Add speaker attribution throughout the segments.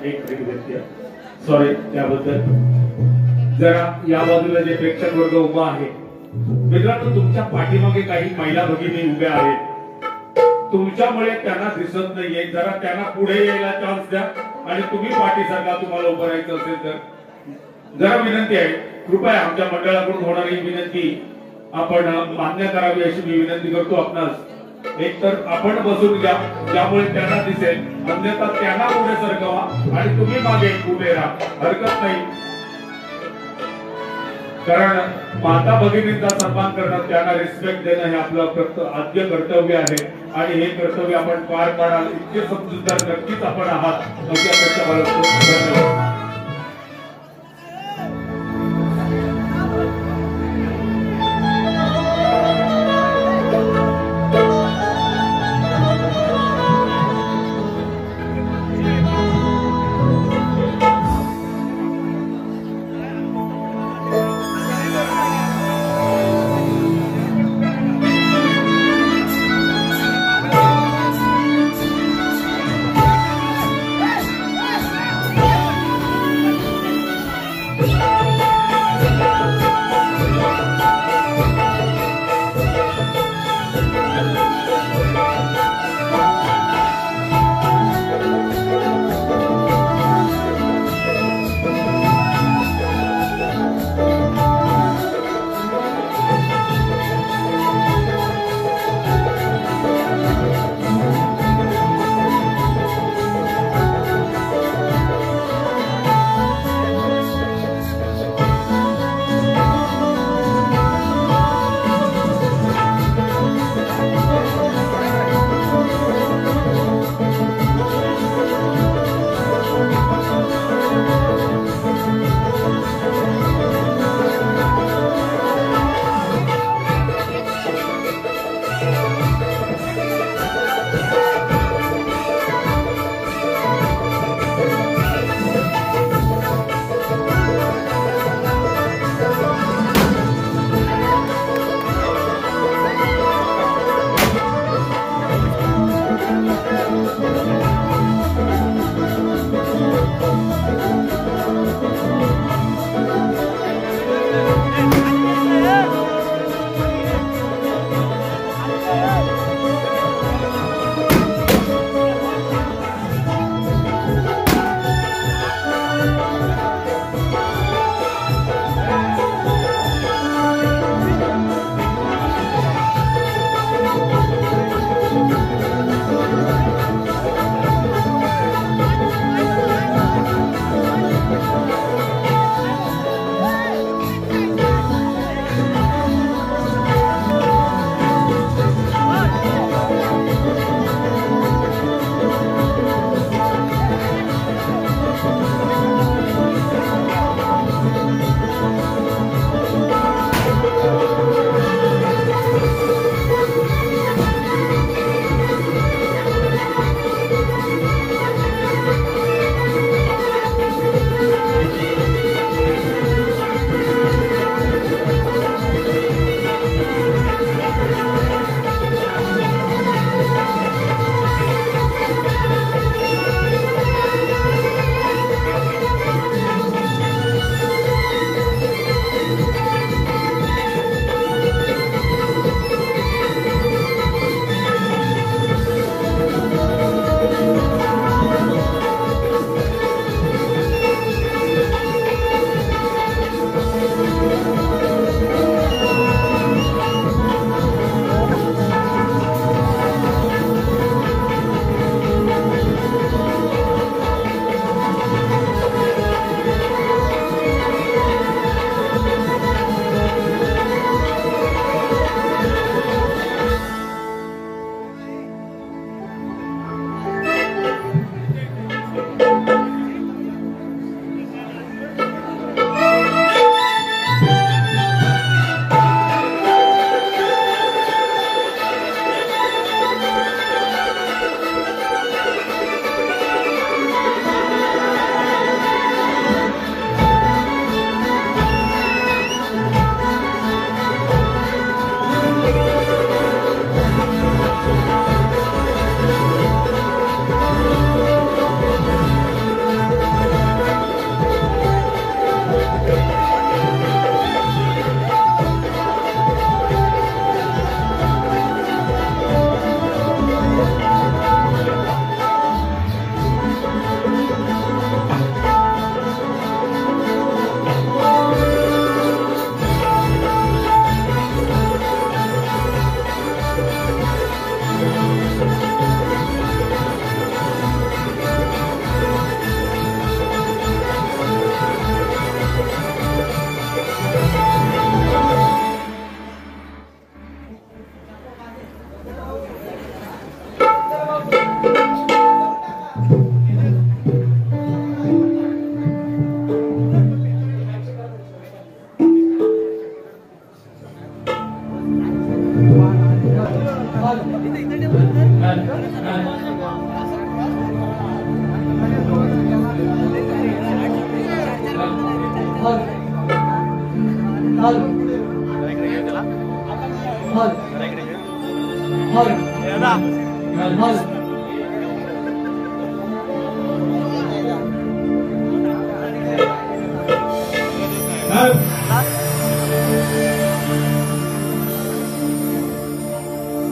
Speaker 1: एक मिनिट घेतली सॉरी त्याबद्दल जरा या बाजूला जे प्रेक्षक वर्ग उभा आहे मित्रांनो तुमच्या पाठीमागे काही महिला भगिनी उभ्या आहेत तुमच्यामुळे त्यांना दिसत नाहीये जरा त्यांना पुढे यायला चान्स द्या आणि तुम्ही पाठीसारखा तुम्हाला उभं राहायचं असेल तर जरा विनंती आहे कृपया आमच्या मंडळाकडून होणारी विनंती आपण मान्य करावी अशी मी विनंती करतो आपणास एक तर आपण बसून घ्या ज्यामुळे त्यांना दिसेल अन्यथा त्यांना पुढे सरकवा आणि तुम्ही मागे उभे राहा हरकत नाही कारण माता भगिनींचा सन्मान करणं त्यांना रिस्पेक्ट देणं हे आपलं आद्य कर्तव्य आहे आणि हे कर्तव्य आपण पार पाडाल इतके समजूतदार नक्कीच आपण आहात अशी अपेक्षा बाळगतो धन्यवाद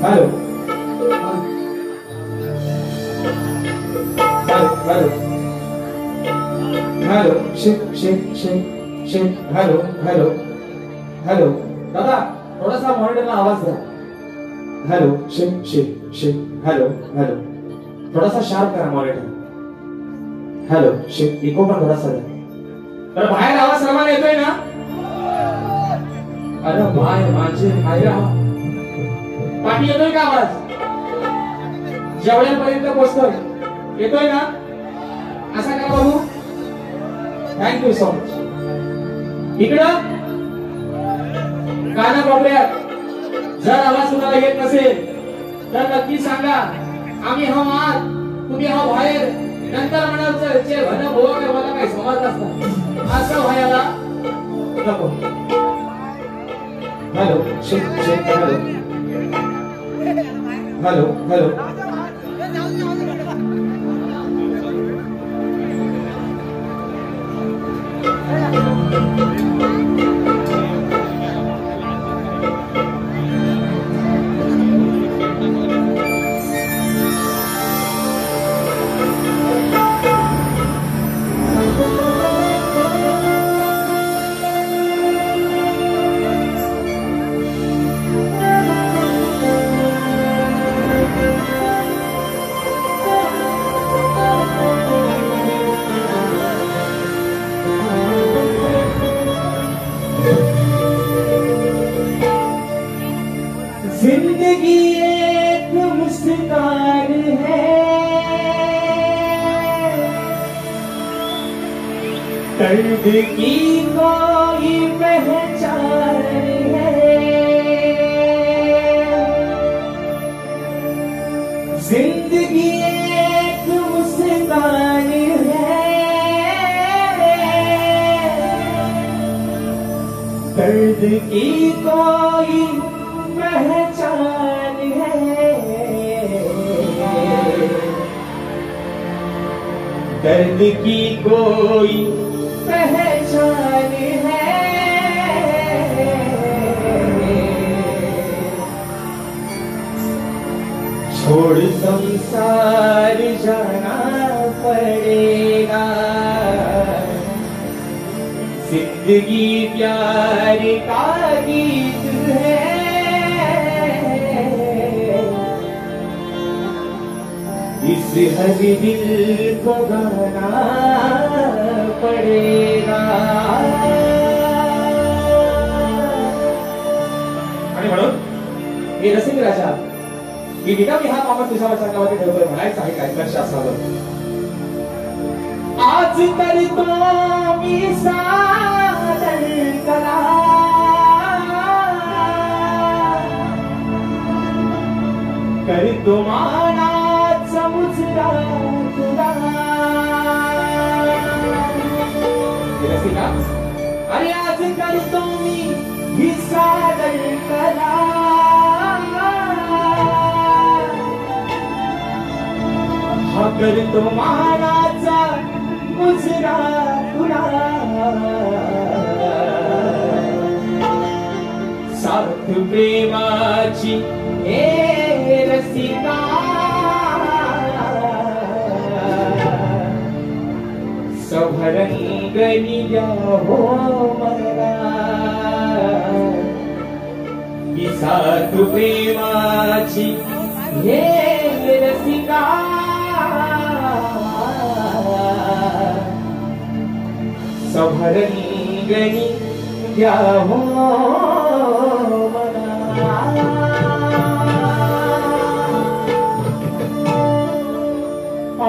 Speaker 2: Hello. Hello. Hello. Shit. Hello. दादा थोडासा मॉनिटरला आवाज द्या. Hello shit. हॅलो. थोडासा शार्प करा मॉनिटर. Hello shit. इको पण थोडासा द्या. तर बाहेर आवाज सर्वांना येतोय ना? अरे माझे बाहेर आवाज पाठी येतोय का आवाज? जेवढ्यापर्यंत पोहोचतोय येतोय ना? असा का बघू? Thank you so much. इकडं काना कोपऱ्यात जर आवाज तुम्हाला येत नसेल तर नक्की सांगा. आम्ही हा आत तुम्ही हा बाहेर. नंतर म्हणायचं जे भन भोवा काय मला काही समजत नसतं असं व्हायला नको. Hello shit. हॅलो. जिंदगी एक मुस्कान है, दर्द की कोई पहचान है। जिंदगी एक मुस्कान है, दर्द की कोई पहचान है। दर्द की कोई पहचान है। छोड़ संसार जाना पड़ेगा, जिंदगी प्यार का गीत है। इस हर दिल को गाना पड़ेगा। आणि म्हणून हे रसिक राजा ही निकामी हा मामा तुझ्या वचनावरती ठेवतोय. म्हणायचं आहे काय लक्ष असावं. आज तर तो मी सादर करा, करतो मानाचा मुजरा तुला. अरे आज करतो मी सादर करा, हा करतो मानाचा मुजरा तुला. साथ प्रेमाची हे रसिका, सौभरंगनिया हो मला. साथ प्रेमाची हे रसिका, सौभरंगनी क्या हो मला. आ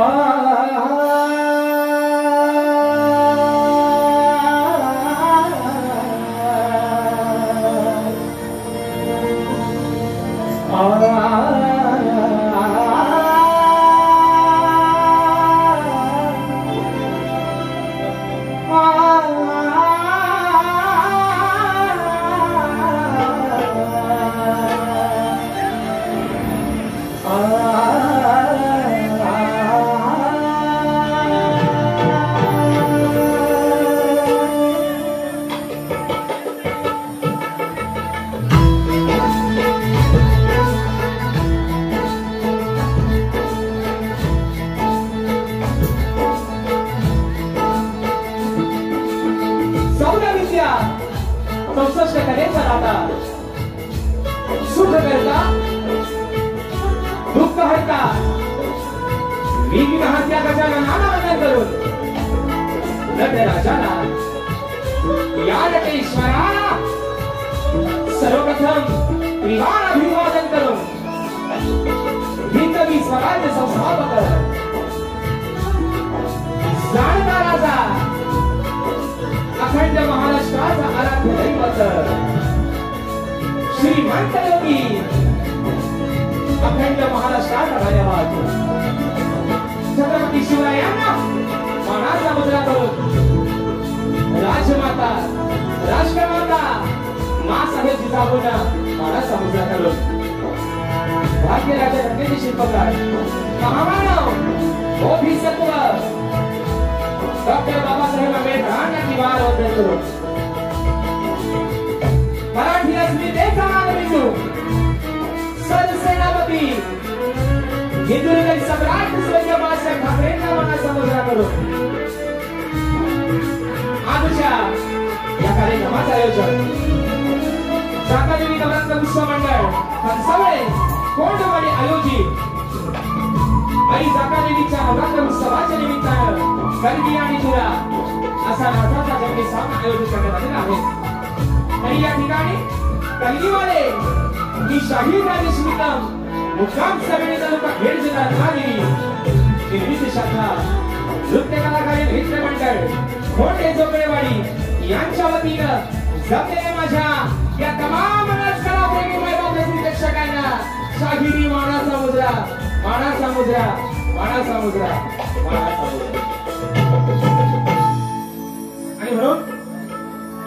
Speaker 2: सुख करता दुःख हरता विघ्नहर्त्या गजाननाला वंदन करून नटराजाला या नटेश्वराला सर्वप्रथम त्रिवार अभिवादन करून हिंदवी स्वराज्य संस्थापक जाणता राजा अखंड महाराष्ट्राचा आराध्य दैवत श्रीमंत योगी अखंड महाराष्ट्राचा धन्यवाद छत्रपती शिवरायांना मानाचा मुद्रा करून राजमाता राष्ट्रमाता मासाहेब जिजाऊंना मानाचा मुद्रा करून भाग्यराजा घटनेचे शिल्पकार महामानव अभिसत्व डॉक्टर बाबासाहेब आंबेडकरांना दिवार वंदन करून मराठी अस्मितेचा मानबिंदू सरसेनापती हिंदुस्थानी सम्राट स्वर्गीय बाळासाहेब ठाकरेंना मानाचा मुद्रा करून आजच्या या कार्यक्रमाचं आयोजन जाकादेवी नवरात्र उत्सव मंडळ हंसावळे कोंडवाडी आयोजित आई जाकादेवीच्या नवरात्र उत्सवाच्या निमित्तानं गर्दी आणि जुरा असा नाथाचा जंगी सामना आयोजित करण्यात आलेला आहे. तरी या ठिकाणी कलगीवाले ही शाहीर राजस्मितम मुक्काम सगळे तालुका खेड जिल्हा रत्नागिरी निर्मिती शाखा नृत्य कलाकारी नृत्य मंडळ खोटे जोगळेवाडी यांच्या वतीनं जमलेल्या माझ्या या तमाम नाचकलाप्रेमी वैभवरसिक प्रेक्षकांना शाहिरी मानाचा मुद्रा मानाचा मुद्रा मानाचा मुद्रा मानाचा मुद्रा आणि म्हणून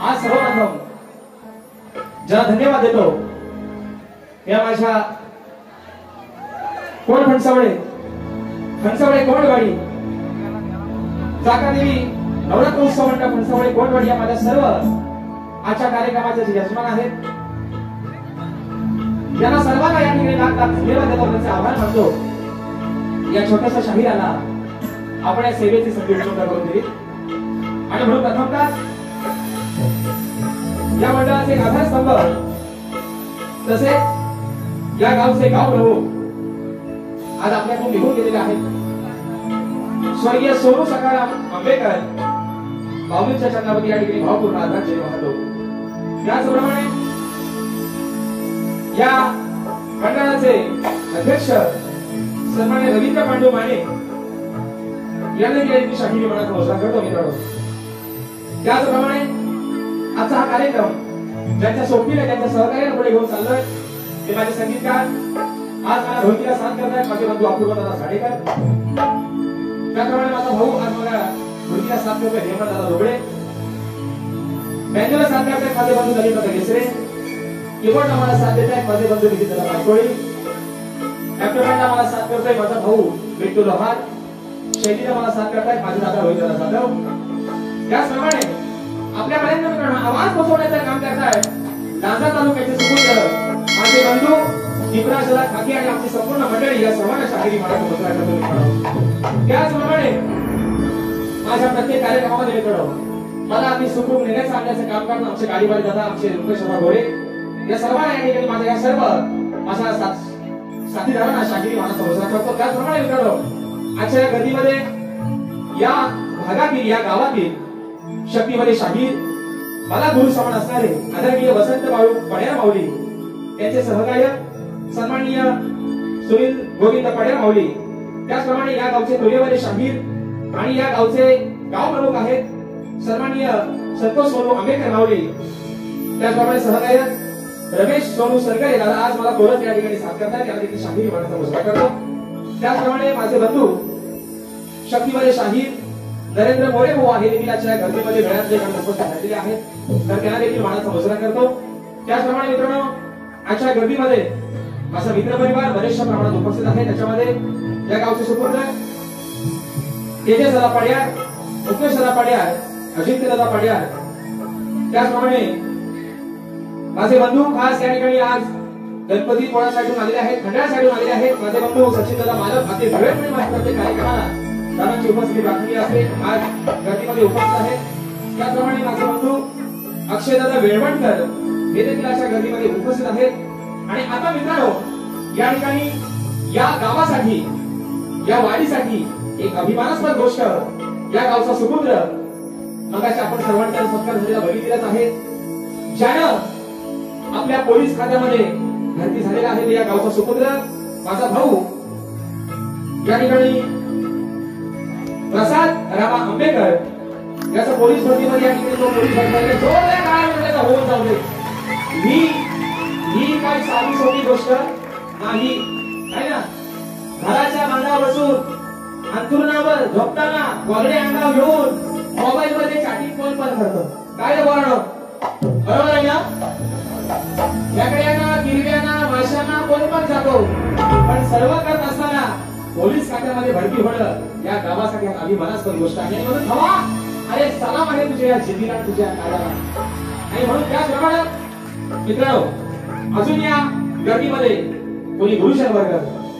Speaker 2: आज सर्वप्रथम ज्याला धन्यवाद देतो या माझ्या कोण फणसावळे कोंडवाडी जाकादेवी नवरात्र उत्सव मंडळ फणसावळे कोंडवाडी या माझ्या सर्व आजच्या कार्यक्रमाचे जे यजमान आहेत यांना सर्वांना या ठिकाणी लाख धन्यवाद देतो त्यांचे आभार मानतो. या छोट्याशा शाहिराला आपण या सेवेची संधी उपलब्ध करून दिली आणि म्हणून प्रथमतः या मंडळाचे एक आधारस्तंभ तसे या गावचे गाव प्रमुख आज आपल्याकडून निघून गेलेले आहेत स्वर्गीय सोनू सखाराम आंबेकर बावलीच्या चंद्रावती या ठिकाणी भावपूर्ण आदरांजली वाहतो. त्याचप्रमाणे या मंडळाचे अध्यक्ष सन्माननीय रवींद्र पांडू माने यांनी केलेली शाहिरी मनात घोषणा करतो मित्रांनो. त्याचप्रमाणे आजचा हा कार्यक्रम ज्यांच्या सोबतीने त्यांच्या सहकार्याने पुढे घेऊन चाललोय ते माझे संगीतकार आज मला ढोलकीला साथ करतायत माझे बंधू अपूर्वदादा साडेकर. त्याचप्रमाणे माझा भाऊ आज मला ढोलकीला साथ करतोय हेमंतदादा रोबडे. बँजोला साथ करतायत माझे बंधू दलितदादा गेसरे. कीबोर्डला मला साथ देत आहेत माझे बंधू नितीनदादा पाटोळी. ऍक्टरला मला साथ करतोय माझा भाऊ बिट्टू लोहार. शैलीला मला साथ करतायत माझे दादा रोहितदादा जाधव. त्याचप्रमाणे आपल्यापर्यंत मित्रांनो आवाज पोहोचवण्याचं काम करतायत लांजा तालुक्याचे सुपुत्र माझे बंधू दीपराजला खाकी आणि आमची संपूर्ण मंडळी या सर्वांना शाहिरी मनाचा मुद्रा करतो मित्रांनो. त्याचप्रमाणे माझ्या प्रत्येक कार्यक्रमामध्ये मित्रांनो मला अगदी सुखरूप निर्णय सांगण्याचं काम करतात आमचे गाडीवाले दादा आमचे रुपेश घोडे या सर्वांना या ठिकाणी माझ्या या सर्व माझ्या साथीदारांना शाहिरी मनाचा मुद्रा करतो. त्याचप्रमाणे मित्रांनो आजच्या या गर्दीमध्ये या भागातील या गावातील शक्तीमध्ये शाहीर मला गुरु समान असणारे आदरणीय वसंत बाळू पड्यार माऊली त्यांचे सहकार्य सन्माननीय सुनील गोविंद पड्यार माऊली. त्याचप्रमाणे या गावचे तोरेवाले शाहीर आणि या गावचे गाव प्रमुख आहेत सन्माननीय संतोष सोनू आंबेकर माऊली. त्याचप्रमाणे सहकार्य रमेश सोनू सरकरे दादा आज मला कोरस या ठिकाणी साथ करतात या ठिकाणी शाहीर मनाचा मुजरा करतो. त्याचप्रमाणे माझे बंधू शक्तीमध्ये शाहीर नरेंद्र मोरे भाऊ आहे देखील गर्दीमध्ये वेळातले उपस्थित झालेले आहेत तर त्यांना देखील मानाचा मुजरा करतो. त्याचप्रमाणे मित्रांनो आजच्या गर्दीमध्ये माझा मित्र परिवार बरेचशा प्रमाणात उपस्थित आहे. त्याच्यामध्ये या गावचे सुपुत्र तेजस दादा पाड्यार मुकेश दादा पाड्यार अजिंक्य दादा पाड्यार. त्याचप्रमाणे माझे बंधू खास या ठिकाणी आज गणपती पोळ्यासाठी आलेले आहेत खंडासाठी आलेले आहेत माझे बंधू सचिन दादा मालक अति वेळेमध्ये माझ्या प्रत्येक कार्यक्रमाला दादांची उपस्थिती राखली असते आज गर्दीमध्ये उपस्थित आहेत. त्याचप्रमाणे माझे बंधू अक्षय दादा वेळवणकर हे देखील अशा गर्दीमध्ये उपस्थित आहेत. आणि आता मित्रांनो, या ठिकाणी या गावासाठी, या वाडीसाठी एक अभिमानास्पद गोष्ट, या गावचा सुपुत्र, मगाशी आपण सर्वांचा सत्कार झालेला बघितलेलाच आहे, ज्यानं आपल्या पोलीस खात्यामध्ये भरती झालेला आहे, या गावचा सुपुत्र माझा भाऊ या ठिकाणी प्रसाद रामा आंबेकर, याचा पोलीस भरतीमध्ये या ठिकाणी तो पोलीस भरती जोरदार टाळ्या त्याचा होऊन जाऊ दे. ही काही साधी सोपी गोष्ट नाही, आहे ना. घराच्या मांडावर बसून अंथरुणावर झोपताना गोगडे अंगावर घेऊन मोबाईल मध्ये चॅटिंग कोण पण करतं, काय रे बोलानो, बरोबर आहे ना. याकड्यांना, गिरव्यांना, माशांना कोण पण जातो, पण सर्व करत असताना पोलीस खात्यामध्ये भरती होणं या गावासाठी अभिमानास्पद गोष्ट आहे. म्हणून हवा अरे सलाम आहे तुझ्या या जिद्दीला, तुझ्या कार्याला. आणि म्हणून त्याचप्रमाणे मित्रांनो, अजून या गर्दीमध्ये कोणी गुरुशर वर्ग,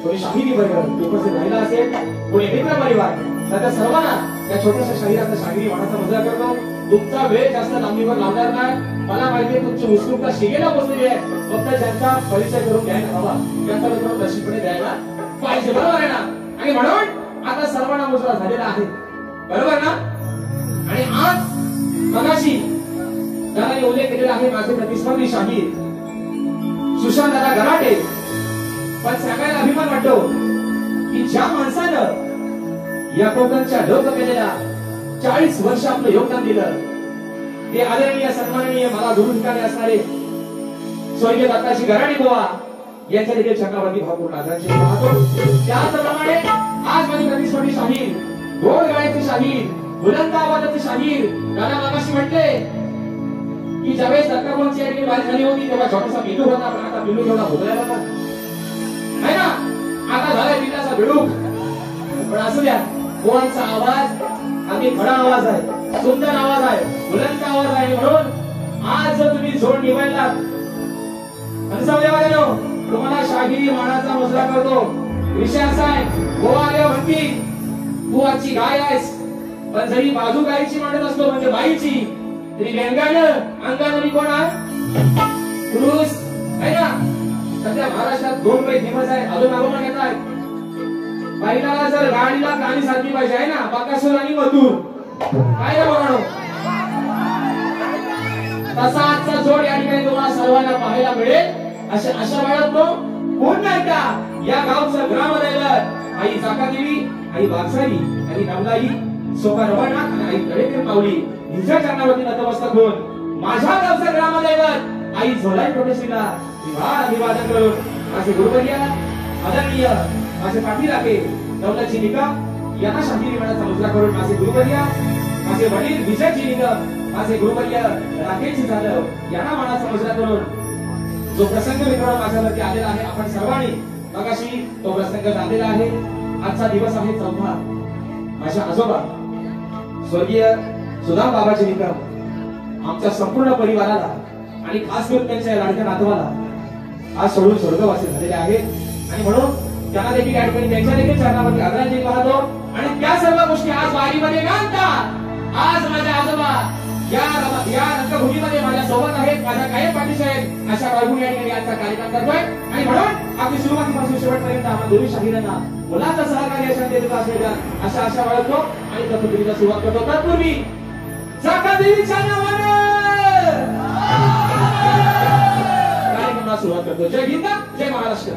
Speaker 2: कोणी शाहिरी वर्ग उपस्थित राहिला असेल, कोणी मित्र परिवार, तर त्या सर्वांना त्या छोट्याशा शरीराचा शाहिरी वाणाचा मुजरा करतो. तुमचा वेळ जास्त लांबीवर लावणार नाही. मला माहिती आहे तुमची उत्सुकता शिगेला पोहोचलेली आहे, फक्त ज्यांचा परिचय करून द्यायला हवा त्यांचा मित्र तशीपणे द्यायला पाहिजे, बरोबर आहे ना. आणि म्हणून आता सर्वांना मुजरा झालेला आहे, बरोबर ना. आणि आज मगाशी दादाने उल्लेख केलेला आहे माझे प्रतिस्पर्धी शाहीर सुशांत दादा गराटे. पण सांगायला अभिमान वाटतो की ज्या माणसानं या कोकणच्या लोककलेला 40 वर्ष आपलं योगदान दिलं, ते आदरणीय सन्माननीय मला गुरु ठिकाणी असणारे स्वर्गीय दत्ताजी गराटे बुवा यांच्या देखील चक्रावरती भावपूर्ण आदरांजली वाहतो. त्याचप्रमाणे आज माझी प्रतिस्पर्धी शाहीर, गोड गाण्याचे शाहीर, बुलंद आवाजाचे शाहीर, दादा मागाशी म्हटले की ज्यावेळेस दत्ताभाऊंची या ठिकाणी वारी झाली होती तेव्हा छोटासा बिंदू होता, पण आता बिंदू थोडा भोगलायला होता, है ना. आता झालाय बिंदाचा बिडूक. पण असू द्या, कोणचा आवाज अगदी खडा आवाज आहे, सुंदर आवाज आहे, बुलंद आवाज आहे. म्हणून आज जर तुम्ही जोड निवडला, तुम्हाला शाहिरी मानाचा मुजरा करतो. विषय असा आहे, गोवा आल्या म्हणती तू आजची गाय आहेस, पण जरी बाजू गायची मांडत असतो म्हणजे बाईची, तरी व्यंगानं अंगाने कोण आहे, पुरुष आहे ना. सध्या महाराष्ट्रात 2 बाई फेमस आहे, अजून मागोमा घेत आहेत. बाईला जर गाडीला गाणी सारखी पाहिजे, आहे ना, बाकासूर आणि मधुर, काय रे बघानो. तसा आजचा जोड या ठिकाणी तुम्हाला सर्वांना पाहायला मिळेल. अशा वेळात तो पुन्हा एकदा या गावचं ग्रामदैवत आई जाकादेवी, आई वाघसाई आणि नवलाई सोपा रवानाथ आणि आई कडेकर माऊली हिच्या चरणावरती नतमस्तक होऊन माझ्या गावचं ग्रामदैवत आई झोलाई प्रोटेसीला अभिवादन करून माझे गुरुवर्य आदरणीय माझे पाटील आहे दौलतजी निकम यांना शाहिरी मानाचा मुजरा करून माझे गुरुवर्य, माझे वडील विजयजी निकम, माझे गुरुवर्य राकेशजी जाधव यांना मानाचा मुजरा करून जो प्रसंग मित्रांनो माझ्यावरती आलेला आहे, आपण सर्वांनी मगाशी तो प्रसंग जाणलेला आहे. आजचा दिवस आहे 4था. माझ्या आजोबा स्वर्गीय सुदाम बाबाजी निकम आमच्या संपूर्ण परिवाराला आणि खास करून त्यांच्या लाडक्या नातवाला आज सोडून स्वर्गवासी झालेले आहेत. आणि म्हणून त्यांना देखील या ठिकाणी त्यांच्या देखील चरणावरती आदरांजली वाहतो. आणि त्या सर्व गोष्टी आज वारीमध्ये घालतात. आज माझे आजोबा या रंगभूमीमध्ये माझ्या सोबत आहेत, माझ्या कायम पाठीशी आहेत. अशा बाळगून या ठिकाणी आजचा कार्यक्रम करतोय. आणि म्हणून आपली सुरुवातीपासून शेवटपर्यंत आम्हा दोन्ही शाहिरांना मुलांचा सहकार्य अशा देत असेल अशा आशा बाळगतो आणि तत्पूर्वीला सुरुवात करतो. तत्पूर्वी जाकादेवीच्या नावाने कार्यक्रमाला सुरुवात करतो. जय हिंद, जय महाराष्ट्र.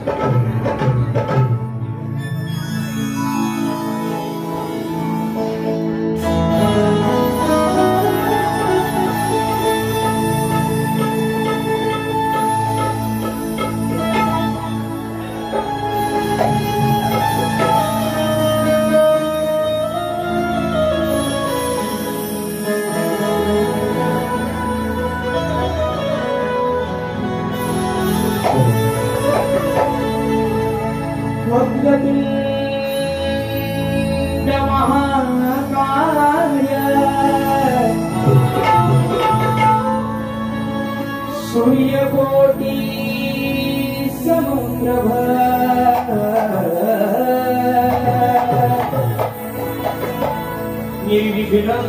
Speaker 2: सूर्यकोटी समुद्रभ निर्विघ्नं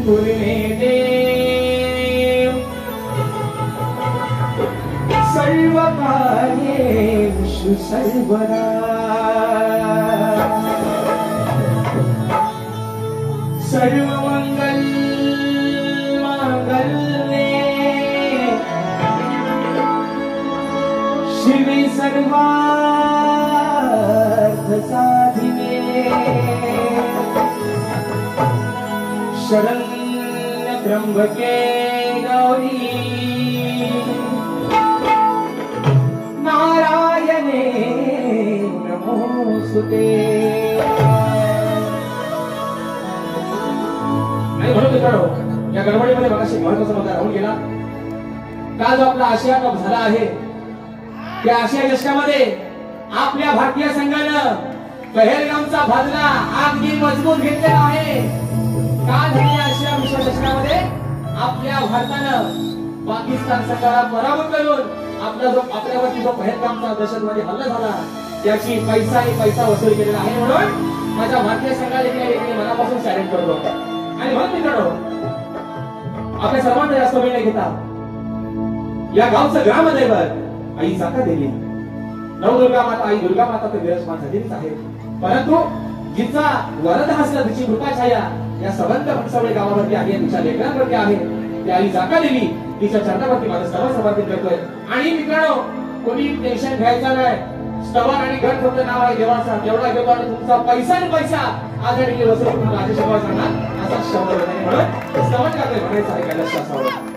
Speaker 2: कुरु मे देव सर्व कार्येषु सर्वदा सर्वमंगल मांगल्ये शिवे सर्वार्थ साधिने शरण्य त्र्यंबके गौरी नारायणे नमोस्तुते. म्हणून मित्रांनो, या गडबडीमध्ये मगाशी महत्वाचा मुद्दा राहून गेला. काल जो आपला आशिया कप झाला आहे, त्या आशिया चषकामध्ये आपल्या भारतीय संघानं पहलगामचा भाजला अगदी मजबूत घेतलेला आहे. काल झालेल्या आशिया विश्व चषकामध्ये आपल्या भारतानं पाकिस्तान संघाला पराभूत करून आपल्यावरती जो पहलगामचा दहशतवादी हल्ला झाला त्याची पैसा वसूल केलेला आहे. म्हणून माझ्या भारतीय संघाला मनापासून सॅल्यूट करतो. आणि म्हणून मित्रांनो, आपल्या सर्वांना जास्त वेळ नाही घेता या गावचं ग्रामदैवत आई जाका देवी नवदुर्गा माता, आई दुर्गा माता तर विराजमान झालेलीच आहे. परंतु जिचा वरद हस्त तिची कृपाछाया या सबंध फणसवडे गावावरती आहे, तिच्या लेकरांवरती आहे. त्या आई जाका देवी तिच्या चरणावरती माझं सर्व समर्पित करतोय. आणि मित्रांनो, कोणी टेन्शन घ्यायचं नाही. स्तवन आणि गण फक्त नाव आहे देवाचा, तेवढा घेतो आणि तुमचा पैसा आणि पैसा आजही वसूल तुम्हाला राजेश्वर सांगणार असा शब्द नाही. म्हणून स्तवन करतोय म्हणायचं आहे का लक्ष असावं.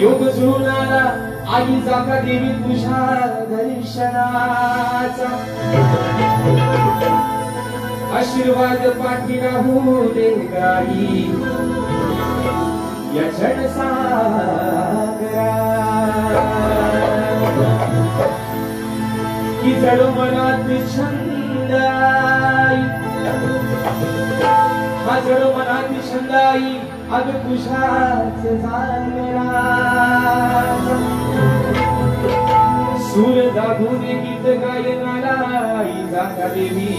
Speaker 2: योग जुळून आला आई जाका देवी तुझ्या दर्शनाचा. आशीर्वाद पाठी राहू दे गाई या क्षणसागरा. की जड मनात छंद हा जड मनात छंद आई अग तुझ्याच जाणरा. सूर दाखवून गीत गायनाला आई जाका देवी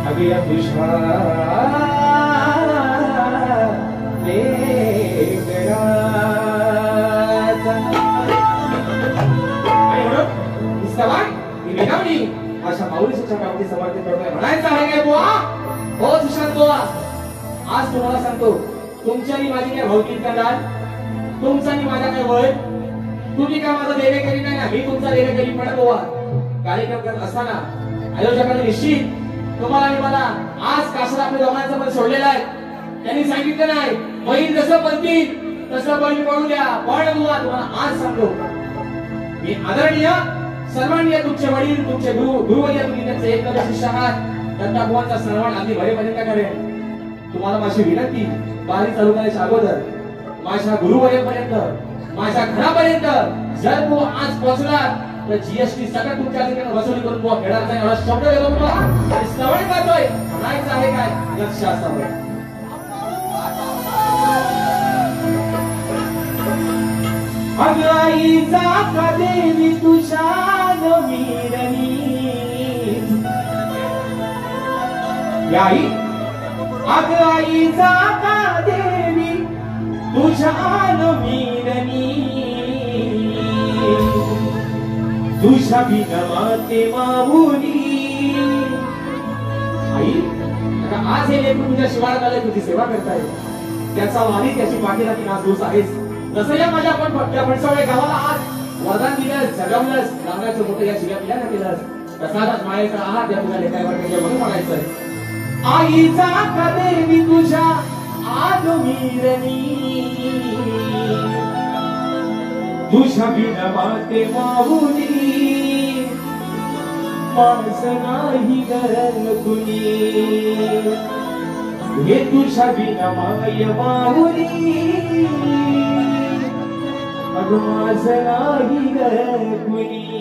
Speaker 2: अग या तुझ्या लेकराचा. आणि म्हणून सवाल ही मेघावणी अशा माऊलीच्या गावठी समर्पित करतोय. म्हणायचं आहे काय बुवा? हो सुशांत बुवा, आज तुम्हाला सांगतो, तुमची आणि माझी काय भावकीत करणार, तुमचा आणि माझा काय वय, तुम्ही काय माझा देवेकरी नाही ना, मी तुमचा देवेकरी पण बुवा. कार्यक्रम करत असताना आयोजकांनी निश्चित तुम्हाला आणि मला आज काशाला आपल्या दोघांचं पण सोडलेलं आहे. त्यांनी सांगितलं नाही बैल जसं बनतील तसं बैल पडू द्या, पण बुवा तुम्हाला आज सांगतो, मी आदरणीय सर्वांनी तुमचे वडील, तुमचे गुरुवर्य, तुम्ही त्यांचे एकलव्य शिष्य आहात, दत्ता बुवांचा सन्मान अगदी भरेपर्यंत करेन. तुम्हाला माझी विनंती, बारी चालू करायच्या अगोदर माझ्या गुरुवर्यापर्यंत, माझ्या घरापर्यंत जर तू आज पोहोचला तर जीएसटी सगळं तुमच्या ठिकाणी वसुली करून बुवा खेळायचा एवढा शब्द देतो तुला. श्रवण करतोय, म्हणायचं आहे काय लक्ष असावं. अग आई जाका देवी तुझ्या नवीरणी आई अग आई जाता देवी तुझ्या मीरनी तुझ्या बिनवाते माऊली आई आज हे लेकरू तुझ्या शिवारात आले तुझी सेवा करताय त्याचा वाणी त्याची पाठीला आज दोष आहेस जसं या माझ्या पण भक्त्या फणसावळे गावाला आज वरदान दिलंस जगवलंस नांगाचं मोठं या शिव्या पिल्या केलंस तसाच मायेचा आहात या तुझ्या लेखावर म्हणजे म्हणून म्हणायचंय आईचा कदेवी तुझ्या आगमीरनी तुझ्या बिनवाते माऊली माणस नाही गरल कुणी हे तुझ्या बिनमाय माऊली अग माझ नाही गरल कुणी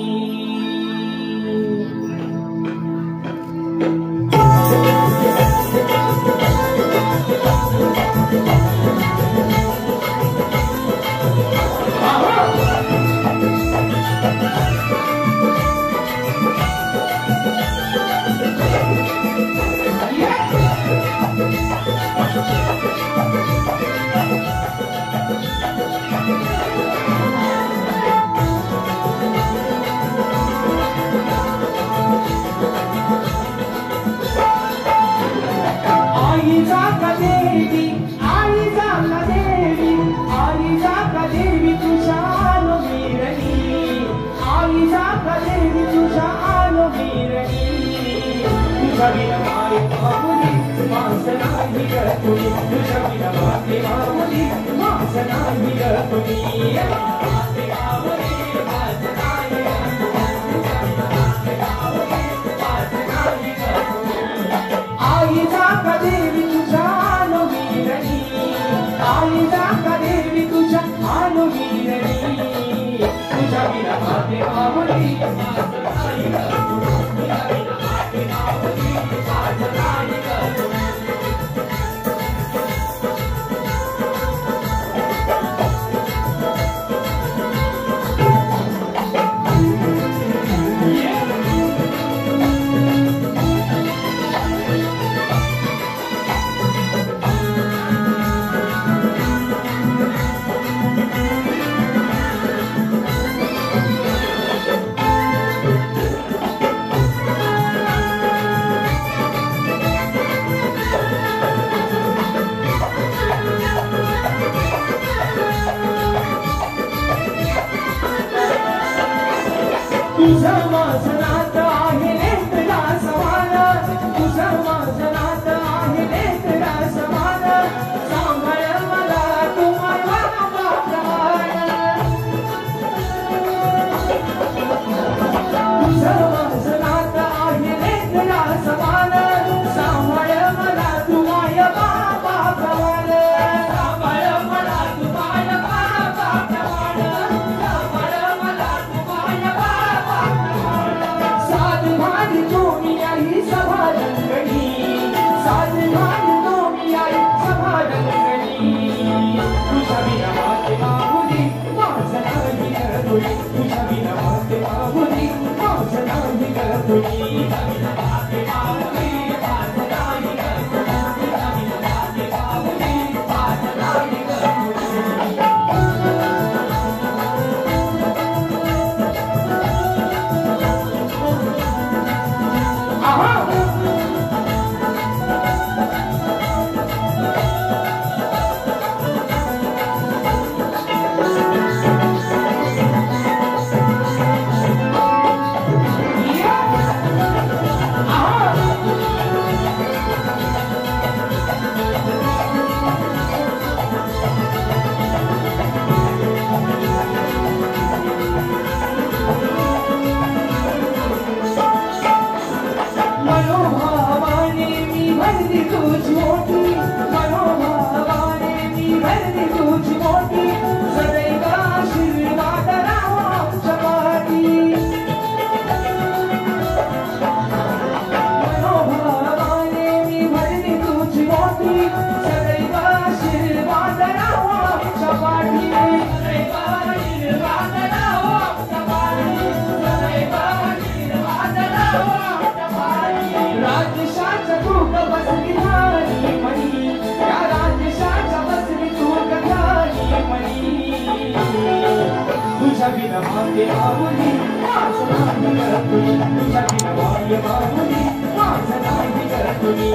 Speaker 2: मागे माऊली माझं नाही करतुनी तुझ्या बिना मागे माऊली माझं नाही करतुनी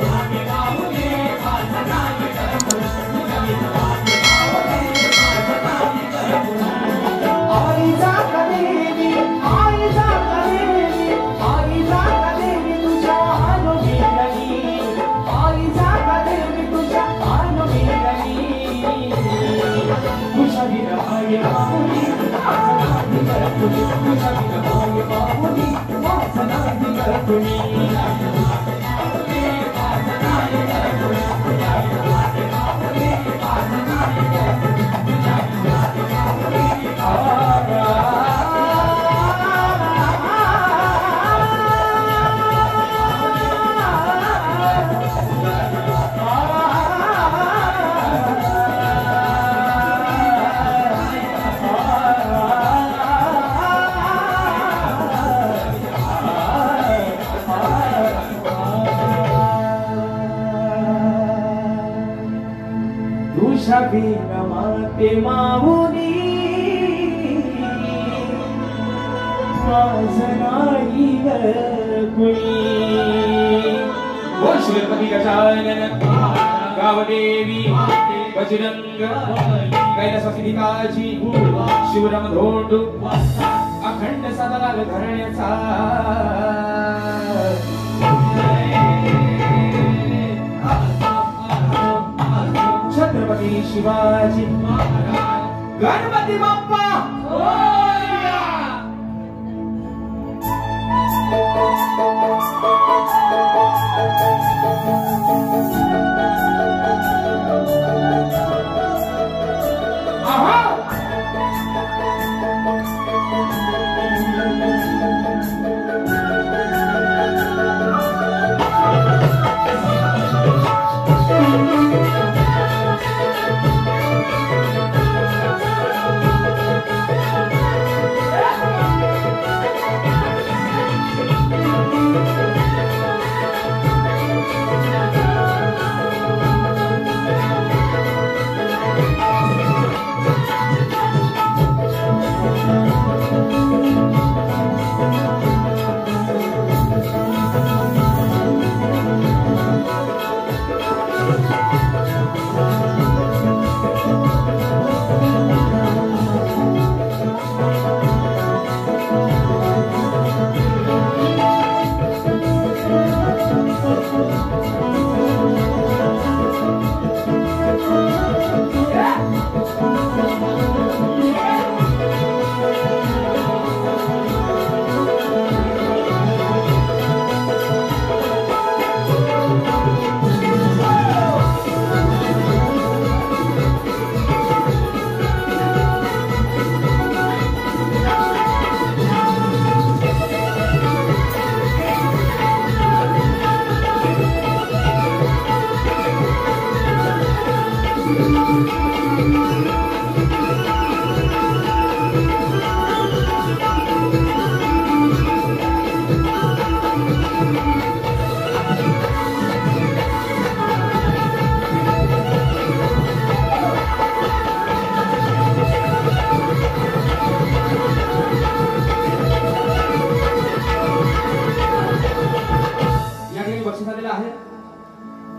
Speaker 2: मागे माऊली माझं नाही करतुनी तुझ्या बिना मागे माऊली माझं नाही करतुनी आई जात देवी आई जात देवी आई जात देवी तुझ्या आनोगी गली आई जात देवी तुझ्या आनोगी गली तुझ्या बिना मागे माऊली माझं नाही करतुनी तुझ्या बिना मागे माऊली माझं नाही करतुनी तुझ्या बिना माते माऊली माझं नाही कुणी बोल श्रीपती गजानन गावदेवी बजरंग कैलासवासी शिवराम धोंडू अखंड सदालाल घराण्याचा छत्रपती शिवाजी महाराज गणपती बाप्पा मोरया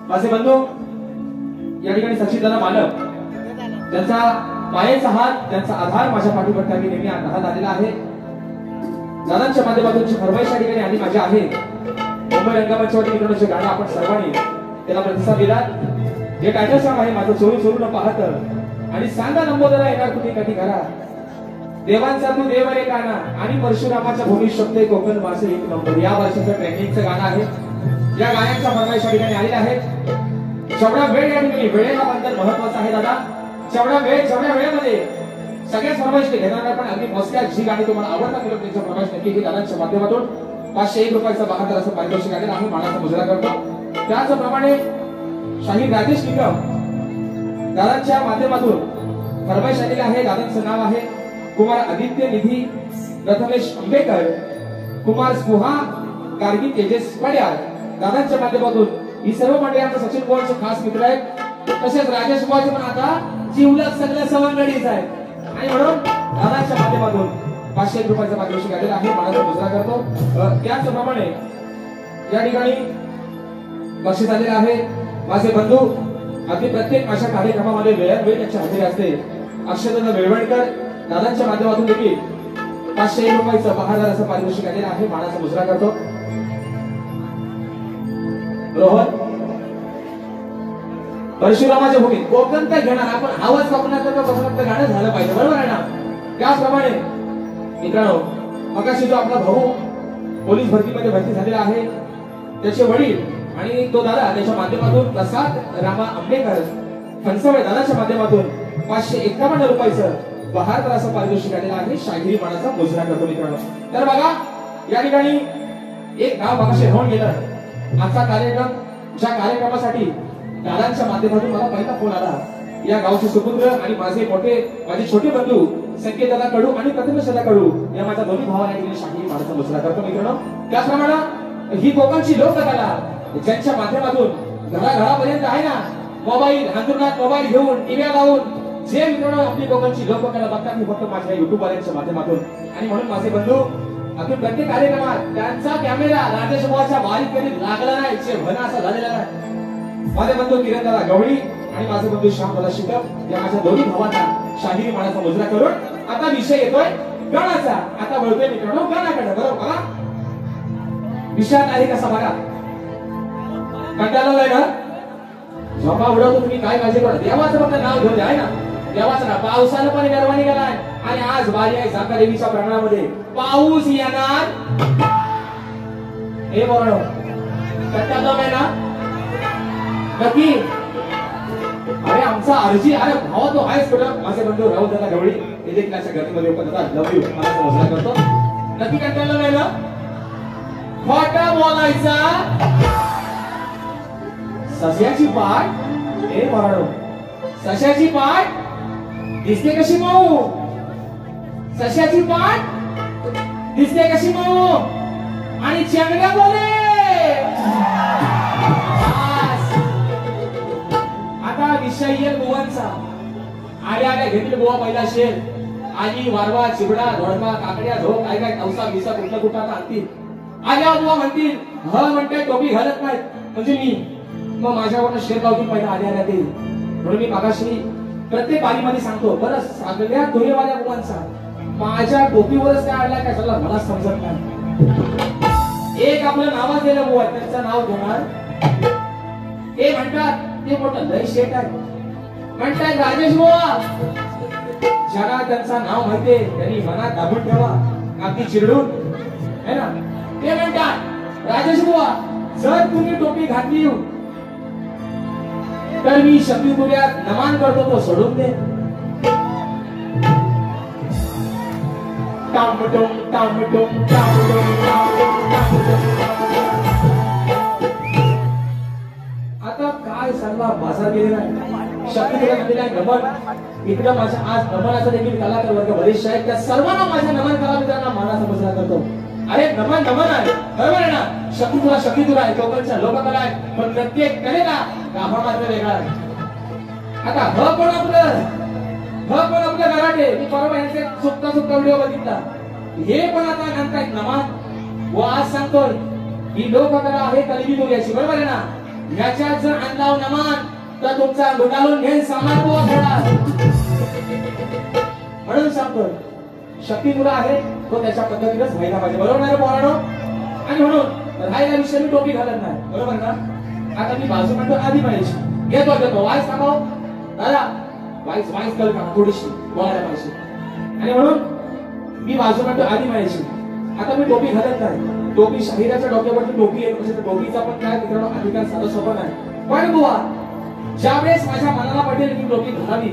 Speaker 2: माझे बंधू या ठिकाणी सचिनदादा मालक त्यांचा मायेचा हात त्यांचा आधार माझ्या पाठीवरती नेहमी हात आलेला आहे. दादांच्या माध्यमातून फरमाईश या ठिकाणी आली माझी आहे. मुंबई रंगमंचावरती मिळवण्याचे गाणं आपण सर्वांनी त्याला प्रतिसाद दिला. हे टायटल सॉन्ग आहे माझं चोरू चोरू न पाहत आणि सांगा नंबोदरा येणार कुठे कधी घरा देवांचा तू देव रे गाणं आणि परशुरामाच्या भूमी शब्द कोकण वासे एक नंबर या वर्षाचं ट्रेंडिंगचं गाणं आहे. या गाण्याच्या फरमाईश या ठिकाणी आलेल्या आहेत. जेवढा वेळ या ठिकाणी वेळेला बंधन महत्वाचं आहे दादा. जेवढा वेळेमध्ये सगळ्या फरमाईश घेणार पण अगदी मोजक्या जी गाणी तुम्हाला आवडतात मिळून त्यांच्या फरमाईश नक्की ही दादांच्या माध्यमातून 501 रुपयाचा 72 असं पारितोषिक आलेलं आहे. मानाचा मुजरा करतो. त्याचप्रमाणे शाहीर राजेश निकम दादांच्या माध्यमातून फरमाईश आलेली आहे. दादांचं नाव आहे कुमार आदित्य निधी प्रथमेश आंबेकर कुमार स्पुहा गार्गी तेजस पड्याळ. दादांच्या माध्यमातून ही सर्व मंडळी आमच्या सचिन गोळचे खास मित्र आहेत. तसेच राजेश गोळचे पण आता जीवलग सगळ्या सवंगडीच आहेत आणि म्हणून दादाच्या माध्यमातून 500 रुपयाचा पारितोषिक आलेला आहे, मानाचा मुजरा करतो. त्याचप्रमाणे या ठिकाणी बक्षीस आलेले आहे. माझे बंधू अगदी प्रत्येक अशा कार्यक्रमामध्ये वेळात वेळ त्यांची हजेरी असते. अक्षयदादा वेळवणकर दादांच्या माध्यमातून देखील 500 रुपयाचं बहादर असं पारितोषिक आलेलं आहे, मानाचा मुजरा करतो. रोहन परशुरामाच्या भूमीत कोकण काय घेणार आपण आवाज वापरण्याचं कोकणातलं गाणं झालं पाहिजे, बरोबर आहे ना. त्याचप्रमाणे मित्रांनो मगाशी जो आपला भाऊ पोलीस भरतीमध्ये भरती झालेला आहे त्याचे वडील आणि तो दादा त्याच्या माध्यमातून प्रसाद रामा आंबेकर फणसवडे दादाच्या माध्यमातून 551 रुपयाचं बहादर असं पारितोषिक आलेलं आहे, शाहिरी मानाचा मुजरा करतो मित्रांनो. तर बघा या ठिकाणी एक गाव मगाशी होऊन गेलं. आजचा कार्यक्रम ज्या कार्यक्रमासाठी दादांच्या माध्यमातून मला पहिला फोन आला, या गावचे सुपुत्र आणि माझे छोटे बंधू संकेत दादा कडू आणि प्रथमेश दादा कडू या माझ्या दोन्ही भावांनी शाहिरी मानाचा मुजरा करतो मित्रांनो. त्याचप्रमाणे ही कोकणची लोककला ज्यांच्या माध्यमातून घराघरापर्यंत आहे ना, मोबाईल अंतर्गत मोबाईल घेऊन टीव्ही लावून जे मित्रांनो आपली कोकणची लोककला बघतात मी फक्त माझ्या युट्यूब वाल्यांच्या माध्यमातून. आणि म्हणून माझे बंधू अगदी प्रत्येक कार्यक्रमात त्यांचा कॅमेरा राजेश बुवाच्या बारीक कधी लागला नाही, जे भना असा झालेला नाही. माझे बंधू किरणदादा गवळी आणि माझे बंधू श्यामदादा शिकप या माझ्या दोन्ही भावांना शाहिरी मानाचा मुजरा करून आता विषय येतोय गाण्याचा. आता वळतोय मित्रांनो गाण्याकडे, बरोबर बघा विषयात आहे कसा बघा. कंटाळलाय ना, झोपा उडवतो तुम्ही, काय काळजी करा. देवाचं फक्त नाव घेऊन आहे ना, देवाचं नाव. पावसानं पण गरवानी गेलाय आणि आज बारी आहे जाका देवीच्या प्रांगणामध्ये पाऊस येणार. हे बोलणं कंटाळलाय ना नक्की. अरे आमचा अर्जी, अरे भावा तो आहेच कुठं. माझे बंधू राहुल दादा गवळी हे देखील अशा गर्दीमध्ये उपस्थित लव यू मला समजला करतो. नक्की कंटाळलं नाही ना, खोटं बोलायचा. सश्याची पाठ हे मराठो, सश्याची पाठ दिसते कशी मऊ, सश्याची पाठ दिसते कशी मऊ आणि चेंगड्या बोले. आता विषय येईल बुवांचा. आल्या आल्या घेतले बुवा पहिला शेर आणि वारवा चिबडा धोडका काकड्या झोप काय काय नवसा विसा कुठलं कुठं आणतील. आल्या बुवा म्हणतील ह म्हणते टोपी घालत नाहीत म्हणजे मी मग माझ्यावर शेर गावतील पहिला आल्या आल्या ते. म्हणून मी मागाशी प्रत्येक बारीमध्ये सांगतो बरं सगळ्या धुरेवाल्या बुवांचा माझ्या टोपीवरच काय आला काय झाला मला समजत नाही. एक आपलं नाव दिलं बुवा त्यांचं नाव घेणार ते म्हणतात ते मोठं लय शेट आहे म्हणतात राजेश बुवा. ज्याला त्यांचं नाव माहितीये त्यांनी मनात दाबून ठेवा अगदी चिरडून है ना. ते म्हणतात राजेश बुवा जर तुम्ही टोपी घातली तर मी शक्ती तुर्यात नमान करतो तो सोडून दे. टामटोम टामटोम टामटोम आता काय सल्ला बाजार गेलेला आहे. शक्ती तुला दिलेला आहे नमन. इकडं माझ्या आज नमनाचा देखील कलाकार वर्ग बरेचसे आहेत, त्या सर्वांना माझ्या नमन कलाविदांना मानाचा मुजरा करतो. अरे नमन नमन आहे बरोबर आहे ना. शक्ती तुला आहे कोकणच्या लोककला आहे पण प्रत्येक कलेला गाभा मात्र वेगळा आहे. आता पण आपलं गराटे मी परवा यांचे सुप्ता व्हिडिओ बघितला. हे पण आता नंतर नमन व आज सांगतोय ही लोककला आहे कलगी दुर्याची बरोबर आहे ना. ह्याच्यात जर आणलाव नमन तर तुमचा गुंडाळून घेऊन सामान म्हणून सांगतोय शक्ती तुला आहे तो त्याच्या पद्धतीनेच व्हायला पाहिजे बरोबर नाही पोरांनो. आणि म्हणून राहायला विषय मी टोपी घालत नाही बरोबर का. आता मी बाजू म्हणतो आधी पाहिजे घेतो वाईस थांबव दादा वाईस कल का थोडीशी बोलायला पाहिजे. आणि म्हणून मी बाजू म्हणतो आधी पाहिजे. आता मी टोपी घालत नाही. टोपी शाहिराच्या डोक्यावरती टोपी आहे म्हणजे टोपीचा पण काय मित्रांनो अधिकार साधा सोपा नाही. पण बुवा ज्यावेळेस माझ्या मनाला पटेल की टोपी घालावी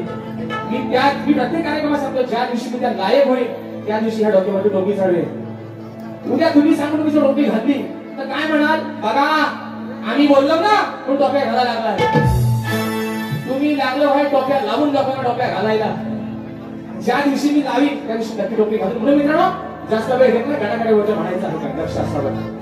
Speaker 2: मी प्रत्येक कार्यक्रमात सांगतो ज्या दिवशी मी त्या गायब होईल त्या दिवशी ह्या डोक्यावरती टोपी चढवेल. उद्या तुम्ही सांगून मी टोपी घातली तर काय म्हणाल बघा आम्ही बोललो ना पण टोप्या घालायला लागलाय. तुम्ही लागलो आहे टोप्या लावून लोकांना टोप्या घालायला. ज्या दिवशी मी लावी त्या दिवशी नक्की टोपी घालून. म्हणून मित्रांनो जास्त वेळ घेतला गडाकडे वरती म्हणायचं आहे का लक्ष असावं.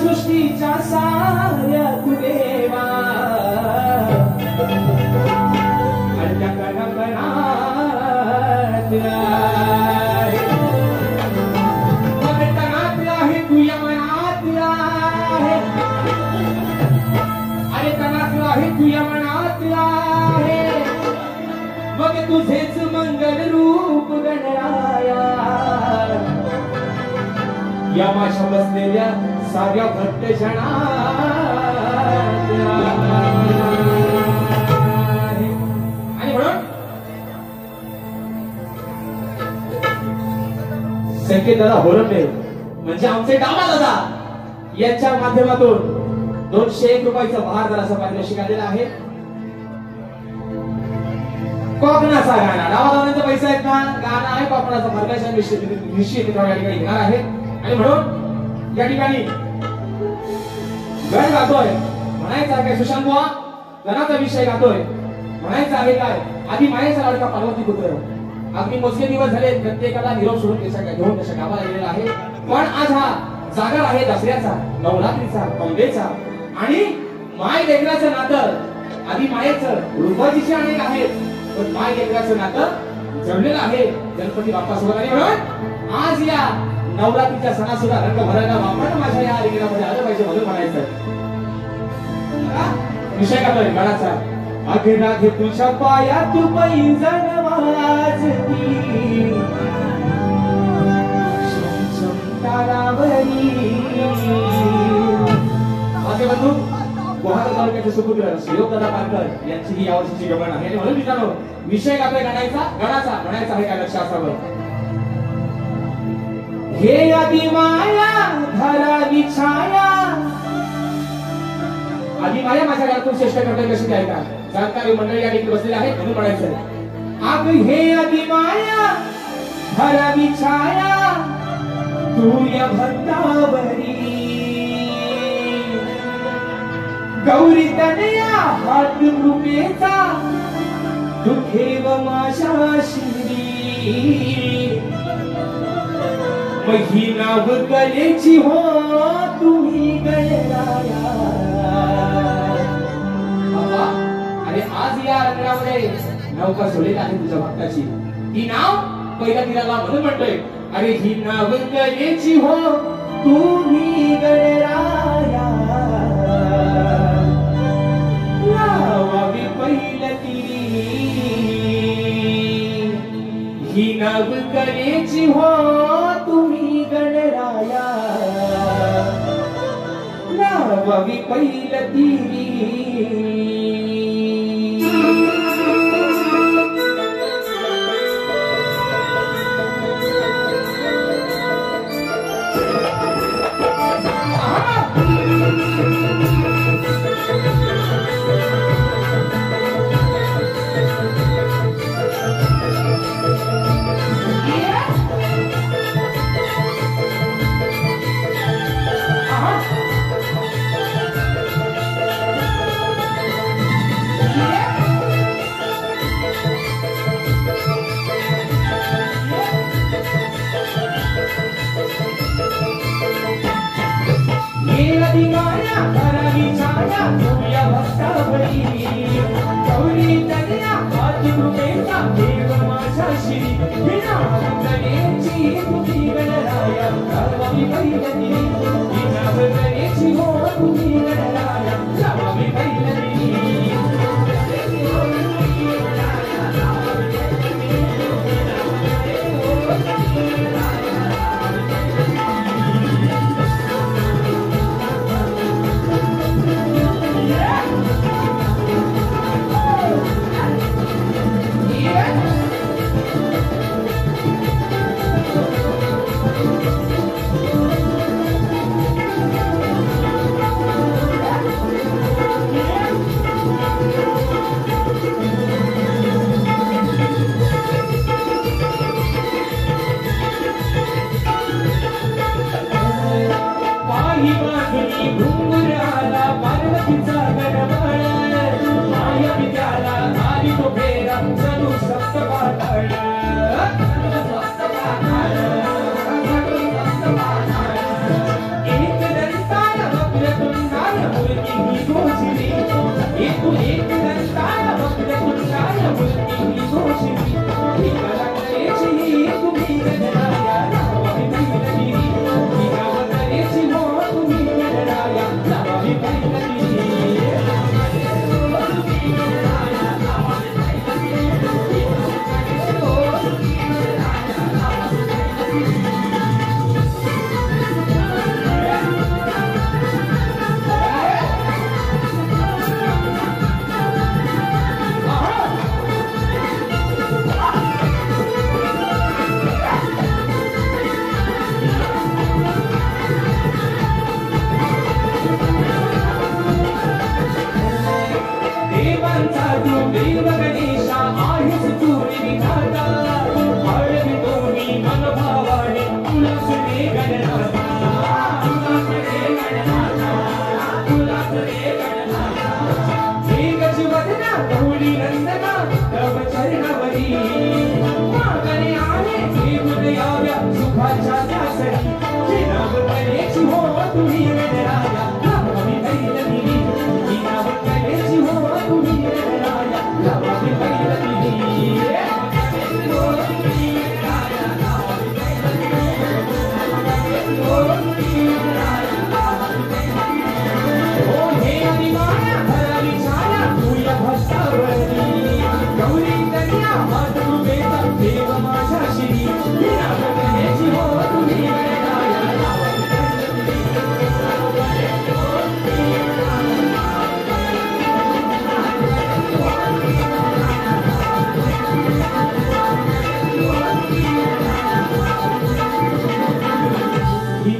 Speaker 2: सृष्टीच्या साऱ्या तू देवा आणि त्या कणाकणातल्या मग तणातल्या आहे तुझ्या मनातल्या आहे अरे तणातल्या आहे तुझ्या मनातल्या आहे मग तुझेच मंगल रूप गणराया या माझ्या बसलेल्या साऱ्या भक्त आणि म्हणून संकेत दादा होरंबे म्हणजे आमचे डामा दादा यांच्या माध्यमातून 201 रुपयाचा बहारदार असा पारितोषिक आलेला आहे. कोकणाचा गाणा डावादारांचा पैसा आहेत ना गाणं आहे कोकणाचा मार्गाच्या निश्चित या ठिकाणी येणार आहे आणि म्हणून या ठिकाणी गण गातोय म्हणायचं आहे काय सुशांत बुवा गणाचा विषय गातोय म्हणायचं आहे काय आधी मायेचा लाडका पार्वती पुत्र अगदी मोजके दिवस झाले प्रत्येकाला निरोप सोडून घेऊन त्याच्या गावाला गेलेला आहे पण आज हा जागर आहे दसऱ्याचा नवरात्रीचा पंगेचा आणि माय लेकराचं नातं आधी मायेचं रूपाजीचे अनेक आहेत पण माय लेकराचं नातं जमलेलं आहे गणपती बाप्पा सोबत आणि म्हणून आज या नवरात्रीच्या सणासुद्धा रंग भरायला वापरणं माझ्या या रिंगणामध्ये आलं पाहिजे म्हणून म्हणायचं विषय काय गणाचा अगे राधे तुझ्या पाया तू पैंजण वाजती शम तारावरी माझे बंधू गुहागर तालुक्याचे सुपुत्र शिरोदादा पारकर यांची ही यावर्षीची गमन आहे आणि म्हणून मित्रांनो विषय काय गणाचा म्हणायचा आहे काय लक्ष असावं हे आदि माया धरावी छाया आदि माया माझ्या घरातून श्रेष्ठ करता कशी काय का जाणकारी मंडळी या ठिकाणी बसलेली आहेत म्हणून म्हणायचं आग हे आदि माया धरावी छाया तू या भक्तावरी गौरी तनया हात कृपेचा दुखेव माझ्या शिरी मही नाव कलेची हो तुम्ही गणराया अरे आज या रंगणामध्ये नौका सोडलेली आहे तुझ्या भक्ताची ही नाव पहिल्या तिला म्हणून म्हणतोय अरे ही नाव कलेची हो तुम्ही गणराया लावावी पहिल्या तिरी ही नाव कलेची हो तुम्ही गणराया लावावी पहिल्या तिरी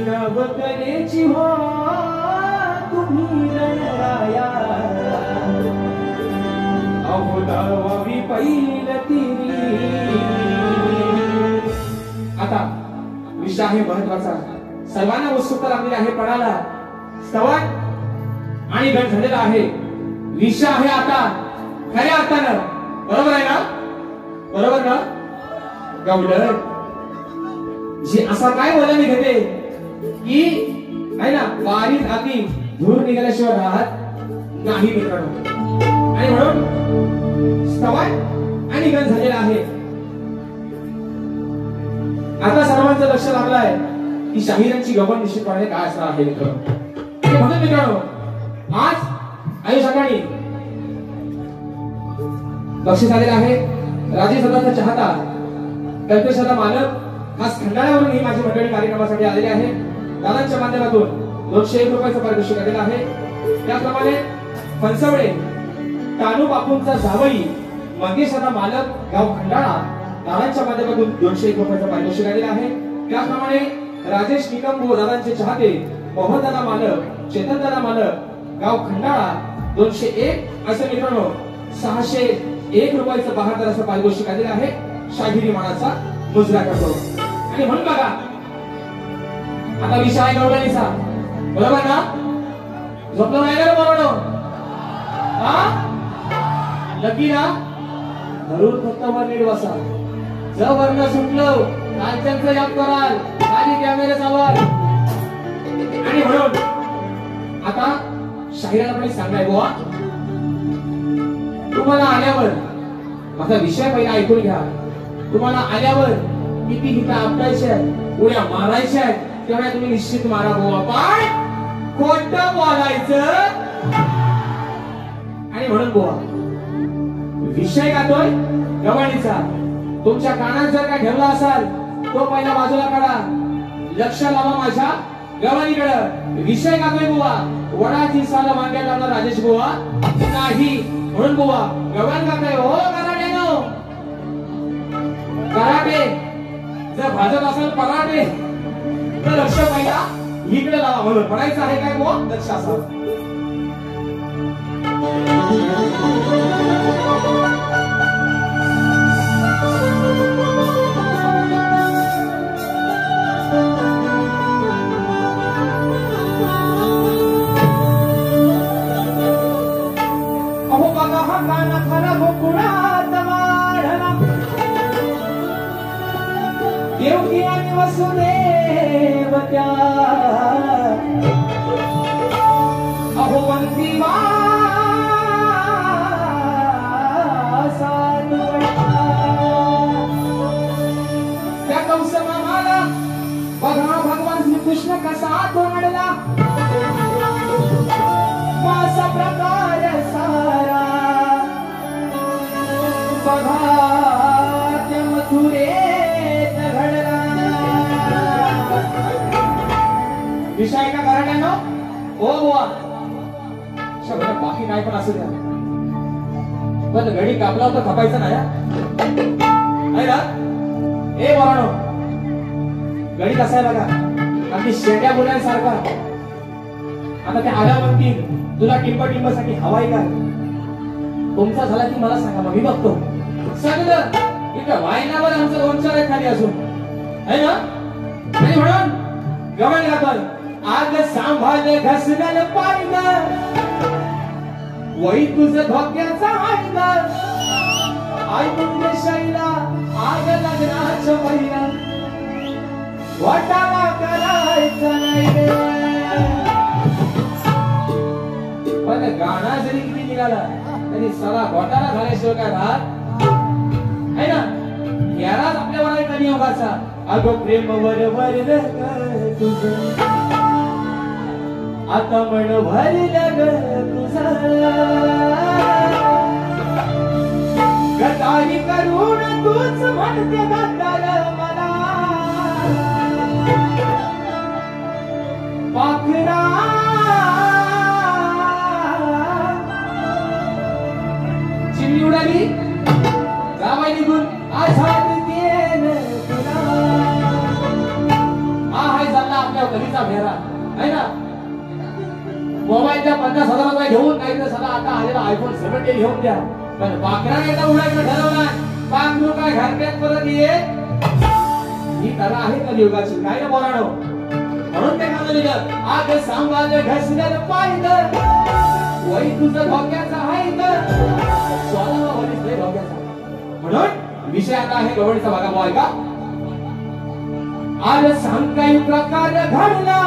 Speaker 2: नवकलेची हो तुम्ही रणराया अवधावावी पैल तिरी. आता विषय आहे महत्वाचा, सर्वांना उत्सुकता लागलेली आहे पणाला. स्तवन आणि गण झालेला आहे. विषय आहे आता खऱ्या अर्थानं. बरोबर आहे ना? बरोबर ना? गवडर जे असा काय बोलायला घेते की आहे ना, वारीत आधी धूर निघाल्याशिवाय राहत नाही मित्रांनो. आणि म्हणून स्तवन आणि गण झालेला आहे. आता सर्वांचं लक्ष लागलंय की शाहिरांची गमन निश्चितपणे काय असणार आहे मित्रांनो. म्हणून मित्रांनो आज आयुष्याकाळी बक्षीस आलेलं आहे. राजे सदाचा चाहता कल्पेशाचा मालक खास खंडाळ्यावरून ही माझी मंडळी कार्यक्रमासाठी आलेली आहे. दादांच्या माध्यमातून 201 रुपयाचं पारितोषिक आलेलं आहे. त्याप्रमाणे फणसवडे तानू बापूंचा जावई मंगेशाचा मालक गाव खंडाळा दादांच्या माध्यमातून 201 रुपयाचं पारितोषिक आलेलं आहे. त्याप्रमाणे राजेश निकंबो दादांचे चाहते मोहनदादा मालक चेतनदादा मालक गाव खंडाळा 201 असं मित्रांनो 601 रुपयाचं 72 असं पारितोषिक आलेलं आहे. शाहिरी मानाचा मुजरा करतो. आणि म्हणून बघा आता विषय आहे गवळणीचा. बरोबर ना? झोपलो नाही ना बरोबर? लकी ना? धरून फक्त वर नीट बसा. जर वर्ण सुटलं कालच्यांचं याद कराल खाली कॅमेरे चालवाल. आणि म्हणून आता शाहिराला पण सांगाय बुवा, तुम्हाला आल्यावर माझा विषय पहिला ऐकून घ्या. तुम्हाला आल्यावर किती हिता आपटायच्या उड्या मारायच्या तेवढ्या तुम्ही निश्चित मारा बुवा. पण खोटं बोलायचं. आणि म्हणून बुवा विषय गातोय गवाणीचा. तुमच्या कानात जर काय ठेवला असाल तो पहिला बाजूला काढा. लक्ष लावा माझ्या गवाणीकडे. विषय गातोय बुवा वडाची साल मांग्या लावला राजेश बुवा नाही. म्हणून बुवा गवाण गातोय हो कराट्यानो. कराटे जर भाजत असेल पराठे तर लक्ष पहिला इकडे लावा. म्हणून पडायचं आहे काय बुवा लक्ष असावं. देवकी आणि वसुदेव त्या अहो वंदिवा त्या कंस मामाला बघा भगवान श्रीकृष्ण कसा तोंडला. असा प्रकार सारा बघा त्या मथुरेत घडला. विषय का कराट्यानो हो बुवा शब्द बाकी काय पण असू द्या पण घडी कापला होता खपायचं नाही ना. ए वरानो घडी कसा आहे बघा अगदी शेट्या बोलायसारखा. आता त्या आल्या म्हणतील तुला टिंबसाठी हवाय का? तुमचा झाला की मला सांगा मग मी बघतो. सगळं इथं वायनावर आमचं 2-4 खाली असून आहे ना. आणि म्हणून गवळ गातोय आज सांभाळ घसरल पाहिलं वही तुझं धोक्याचा ऐक ऐकून शैला आग लग्नाच्या पहिला वाटावा करायचा नाही पण गाणा जरी किती निघाला तरी सगळा घोटाळा झाल्याशिवाय काय राहत है ना यालाच आपल्या वराय कधी योगाचा अगं प्रेम वर वर तुझं आता म्हण भरलं ग तुझं गदारी करून तूच म्हणते गदार मला पाखरा चिमणी उडाली जावाई निघून आझाद केलं तुला हा हाय झाला आपल्या कधीचा फेरा है ना मोबाईलच्या 50,000 रुपये घेऊन नाही तर सदा आता आलेला आयफोन 17 घेऊन द्या पण पाखरा एकदा उडायचं ठरवलं पाखरू काय घरट्यात परत ये ही कला आहे कलियुगाची काय ना बोलाणो म्हणून ते गाणं लिहिलं आज सांभाळ घसरल पाहिलं वही तुझं धोक्याचा आहे तर स्वतःला वरीच नाही धोक्याचा म्हणून विषय आता आहे गवळीचा भागा बोल का आज सांग काही प्रकार घडला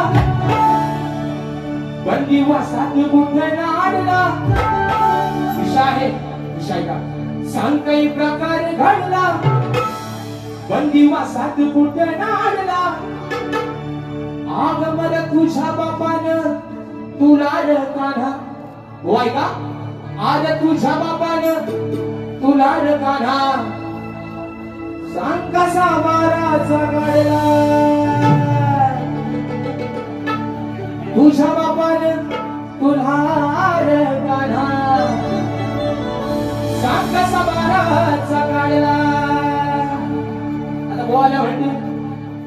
Speaker 2: बंदिवासात गुंठणा आणला विषय का सांग काही प्रकार घडला बंदिवासात गुंठणा आणला आग मला तुझ्या बापानं तुला रे कान्हा होय का आज तुझ्या बापानं तुला रे कान्हा सांग कसा वाराचा गाडला तुझ्या बापानं तुला रे कान्हा सांग कसा वाराचा गाडला आता बोलायला म्हणते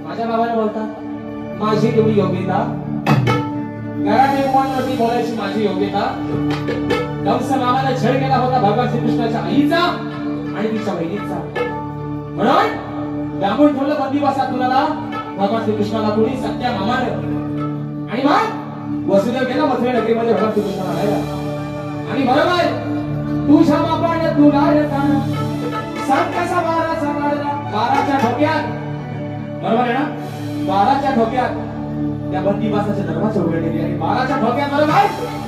Speaker 2: माझ्या बाबाने बोलतात माझी तेवढी योग्यता घराने कोणावरती बोलायची माझी योग्यता कंस मामाला छळ केला होता भगवान श्रीकृष्णाच्या आईचा आणि तिच्या बहिणीचा म्हणून दामून ठेवलं बंदिवासात तुला भगवान श्रीकृष्णाला कोणी सत्या मामानं आणि मग वसुदेव गेला मथुरा नगरीमध्ये भगवान श्रीकृष्णाला आणायला आणि बरोबर तुझ्या बापाने तुला रे कान्हा सांग कसा बाराचा काढला 12च्या ठोक्यात बरोबर आहे ना 12च्या ठोक्यात त्या बंदिवासाचे दरवाजे उघडले गेले आणि 12च्या ठोक्यात बरोबर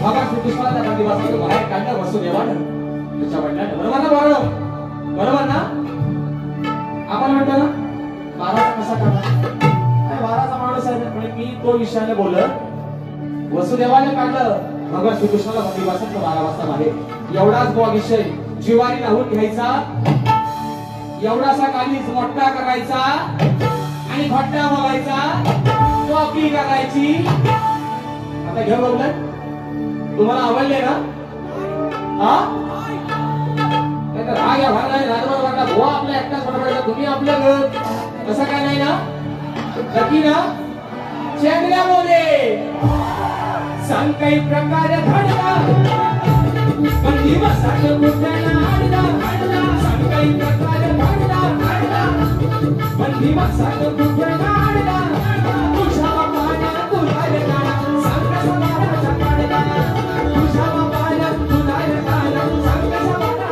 Speaker 2: भगवान श्रीकृष्णाला त्या बंदिवासातून बाहेर काढलं वसुदेवानं त्याच्या वडिलांनी बरोबर ना बरोबर ना आपण म्हणतो ना 12चा कसा काढला 12चा माणूस आहे पण मी तो विषयाने बोलत वसुदेवाने काढलं भगवान श्रीकृष्णाला बंदिवासातून 12 वाजता बाहेर एवढाच बो विषय जिवारी लावून घ्यायचा एवढासा कालीच मोठा करायचा आणि भट्टा बघायचा कॉपी करायची आता घेऊ बघलं तुम्हाला आवडले ना हा राग या भरला राजभर वाटला भो आपल्या एकटाच बडबडायचा तुम्ही आपलं घर कसं काय नाही ना नक्की ना चेंगल्या बोले सांग काही प्रकार घडला बंदिवासात गुंठणा आणला सांग काही प्रकार घडला बंदिवासात गुंठणा आणला तुझ्या बापाने तुला रे कान्हा सांग कसा बाराचा काढला तुझ्या बापाने तुला रे कान्हा सांग कसा बाराचा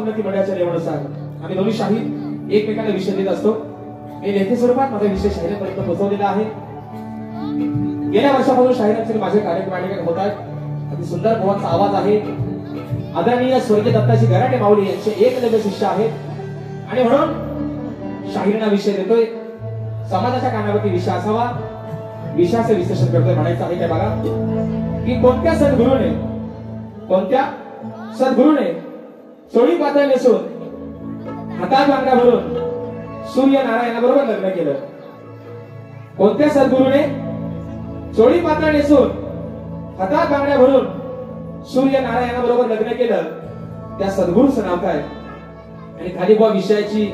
Speaker 2: उन्नती मंडळाच्या निवडणुकीनुसार आम्ही दोन्ही शाहीर एकमेकांना विषय देत असतो. मी लेखी स्वरूपात माझा विषय शाहिरांपर्यंत पोहोचवलेला आहे. गेल्या वर्षापासून शाहिरांचे माझे कार्यक्रम होत आहेत. अति सुंदर गोवांचा आवाज आहे. आदरणीय स्वर्गीय दत्ताजी गराटे माऊली यांचे एकलव्य शिष्य आहेत आणि म्हणून शाहिरांना विषय देतोय. समाजाच्या कानावरती विषय असावा, विषयाचे विश्लेषण करतोय. म्हणायचं आहे काय बघा की कोणत्या सद्गुरूने चोळी पातळ नेसून हातात बांगड्या भरून सूर्य नारायणाबरोबर लग्न केलं. कोणत्या सद्गुरूने चोळी पातळ नेसून हातात बांगड्या भरून सूर्य नारायणाबरोबर लग्न केलं, त्या सद्गुरूचं नाव काय? आणि खाली बुवा विषयाची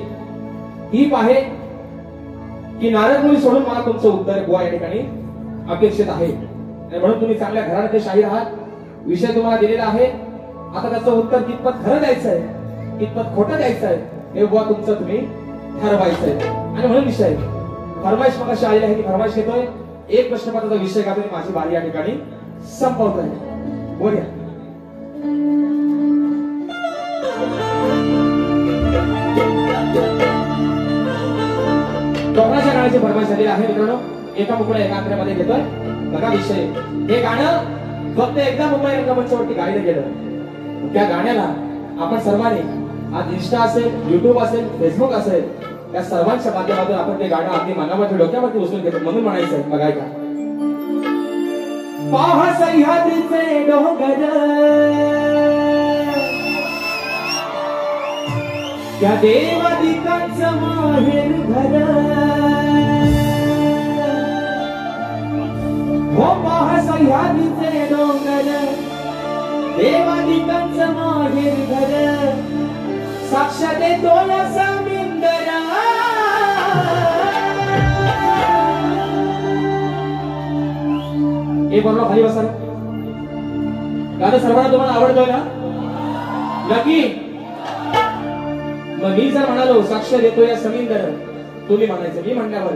Speaker 2: टीप आहे की नारद मुनी सोडून मला तुमचं उत्तर बुवा या ठिकाणी अपेक्षित आहे. म्हणून तुम्ही चांगल्या घराण्यातले शाहीर आहात. विषय तुम्हाला दिलेला आहे. आता त्याचं उत्तर कितपत खरं द्यायचं आहे, कितपत खोटं द्यायचं आहे, हे बुवा तुमचं तुम्ही ठरवायचं आहे. आणि म्हणून विषय फरमाईश मग अशी आलेली आहे की फरमाईश घेतोय. एक प्रश्नपत्राचा विषय घालून माझी बारी या ठिकाणी संपवत आहे. बोलूया. कोकणाच्या गाण्याची फरमाईश झालेली आहे मित्रांनो. एका मुकड्या एकांत्रामध्ये घेतोय बघा विषय. हे गाणं फक्त एकदा मुंबई रंगमंचावरती गायलं गेलं. त्या गाण्याला आपण सर्वांनी आज इंस्टा असेल, युट्यूब असेल, फेसबुक असेल, या सर्वांच्या माध्यमातून आपण ते गाणं अगदी मनामध्ये डोक्यावरती उचलून घेतो. म्हणून म्हणायचं आहे बघाय का पाहा सह्याद्रीचे डोंगर त्या देवादिकांचं माहेर घर. हो पाहा सह्याद्रीचे डोंगर देवादिकांचं माहेर घर. साक्ष देतो या समिंदरा हे बोललो खाली बसा. गाणं सर्वांना तुम्हाला आवडतोय ना? नक्की. मग मी जर म्हणालो साक्ष देतो या समिंदर, तुम्ही म्हणायचं. मी म्हणल्यावर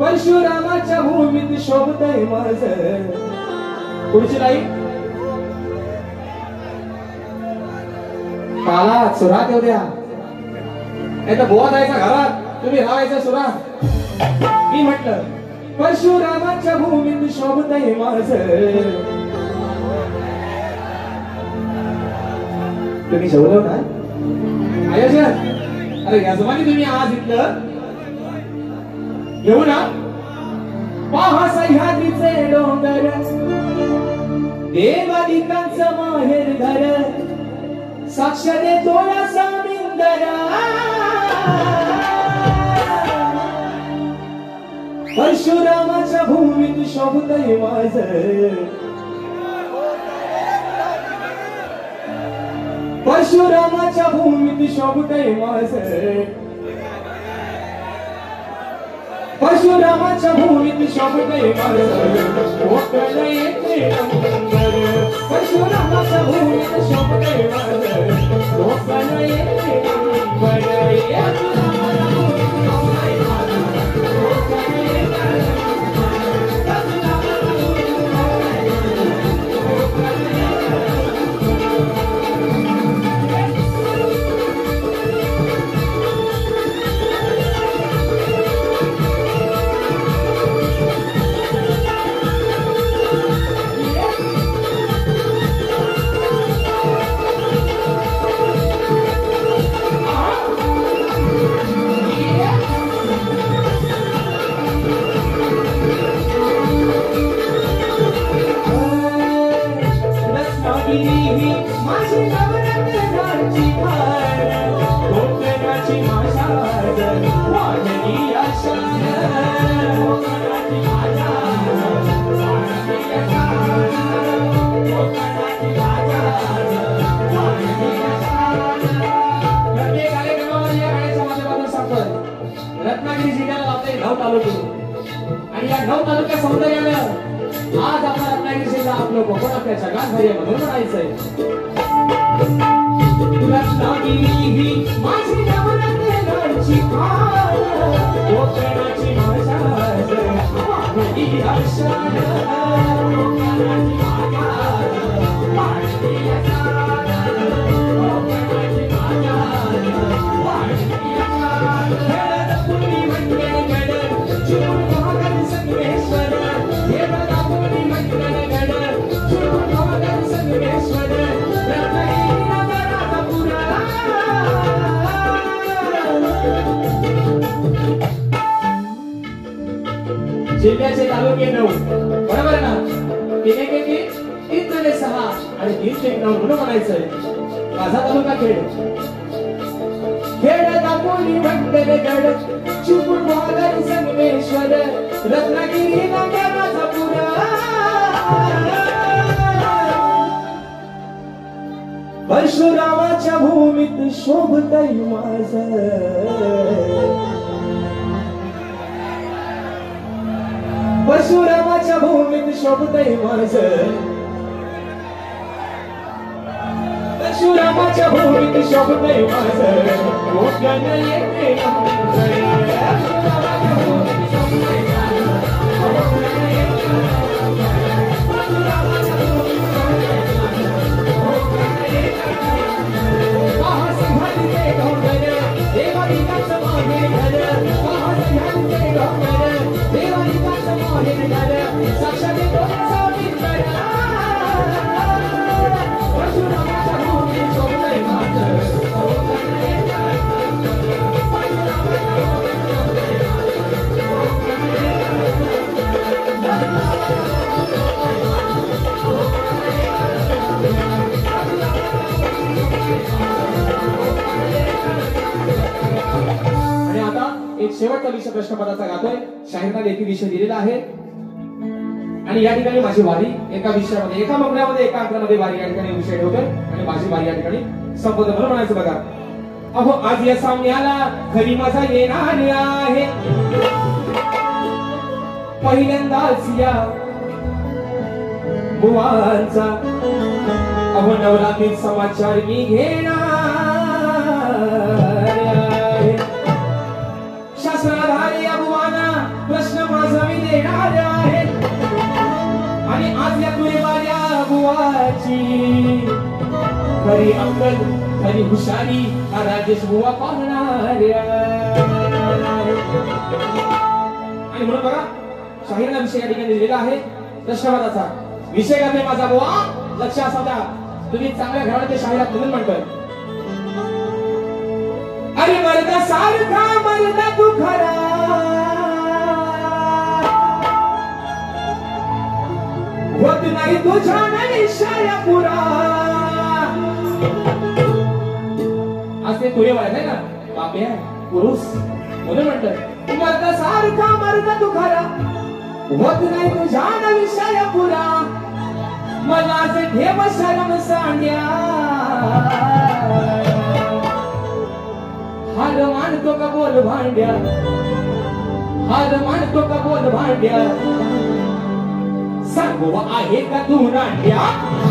Speaker 2: परशुरामाच्या भूमीत शोभतय माझं. पुढची लाईन काला सुरात येऊ द्या, नाही तर बोवा जायचा घरात, तुम्ही राहायचं सुरात. मी म्हटलं परशुरामाच्या भूमीत शोभतय माझं. तुम्ही जेवलो ना आयोजन? अरे यजमानी तुम्ही आज इथलं घेऊ ना. पाहा सह्याद्रीचे डोंगर देवादिकांचं माहेर घर. साक्ष देतो या समिंदरा परशुरामाच्या भूमीत शोभतय माझं. परशुरामाच्या भूमीत शोभतय माझं. परशुरामाच्या भूमीत शोभतय माझं. कोकण येते डोंगर परशुरामाच्या भूमीत शोभतय माझं. कोकण येते डोंगर रत्नागिरी जिल्ह्याला लावते 9 तालुके आणि या 9 तालुक्या सौंदर्याने आज आपला रत्नागिरी जिल्हा आपलं कोकण आपल्या जगात भर म्हणून म्हणायचंय. रत्नागिरी ही माझी नवरत्नाची खाण कोकणाची भाषा माझी आषाढ कोकणाची भाषा माझी आषाढ कोकणाची भाषा तालुके 9 बरोबर आहे ना 3 एक 3 जुने 6 आणि 3 एक 9 म्हणून म्हणायचंय माझा तालुका खेड दापोली भंडर गड चिपळूण वाघारी संगमेश्वर रत्नागिरी नांद्या राजापूर परशुरामाच्या भूमीत शोभतय माझं परशुरामाच्या भूमीत शोभतय माझं परशुरामाच्या भूमीत शोभतय माझं कोकण येते परशुरामाच्या भूमीत शोभतय एक शेवटचा विषय प्रश्नपदाचा गातोय शाहीरने एक विषय दिलेला आहे आणि या ठिकाणी माझी वारी एका विषयामध्ये एका मगण्यामध्ये एका अंतरामध्ये वारी या ठिकाणी विषय ठेवतोय आणि माझी वारी या ठिकाणी संपत म्हणून म्हणायचं बघा अहो आज या सामन्याला खरी मजा येणार आहे पहिल्यांदाच या बुवांचा अहो नवरात्री समाचार मी घेणार आहे शास्त्राधारी अबुवाना प्रश्न माझा मी देणार आहे आणि आज या तुरेवाल्या अबुवाची खरी अक्कल खरी हुशारी हा राजेश बुवा पाहणार आहे आणि म्हणून बघा शाहीरना विषय या ठिकाणी दिलेला आहे प्रश्नवादाचा विषय घातलाय माझा बुवा लक्ष असू द्या तुम्ही चांगल्या घराण्याच्या शाहिरात म्हणून म्हणतोय अरे मर्दा सारखा मर्दा तू खरा होत नाही तुझ्या विषय पुरा असे तुरे वाढले ना बापे पुरुष म्हणून म्हणतात मर्दा सारखा मर्दा तू खरा होत नाही तुझ्या विषय पुरा मला जे ठेव शरम सांड्या हार मानतो का बोल भांड्या हार मानतो का बोल भांड्या सांगू आहे का तू रांड्या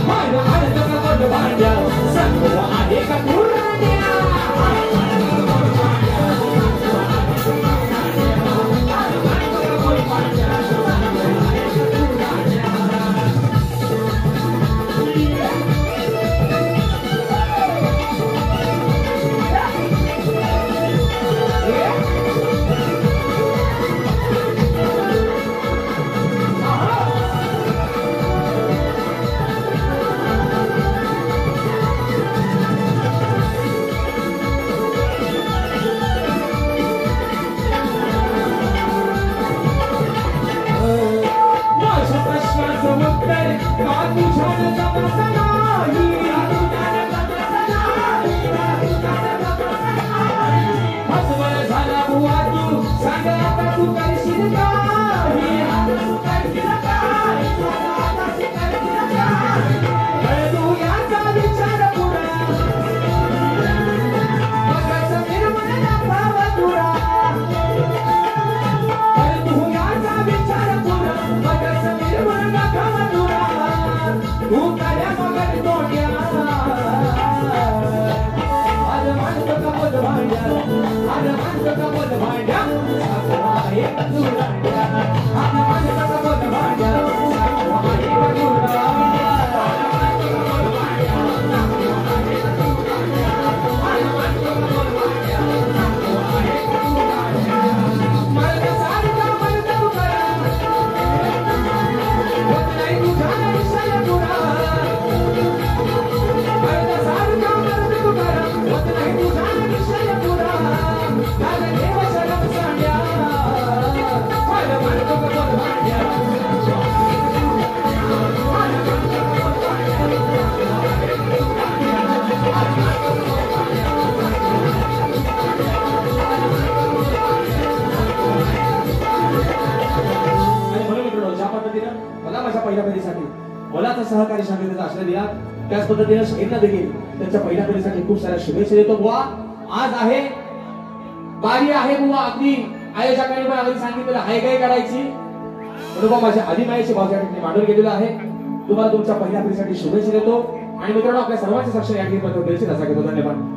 Speaker 2: हार मानतो का बोल भांड्या सांगू आहे का तू रांड्या सहकारी शाखेचा आश्रय दिला. त्याच पद्धतीने शाहीरना देखील त्यांच्या पहिल्या फेरीसाठी खूप साऱ्या शुभेच्छा देतो. बुवा आज आहे बारी आहे बुवा, अगदी आयोजकांनी पण आधी सांगितलेलं हाय काय करायची. म्हणून माझ्या आदिमायेची भाव या ठिकाणी मांडून गेलेला आहे. तुम्हाला तुमच्या पहिल्या फेरीसाठी शुभेच्छा देतो आणि मित्रांनो आपल्या सर्वांचे साक्षर या ठिकाणी रजा घेतो. धन्यवाद.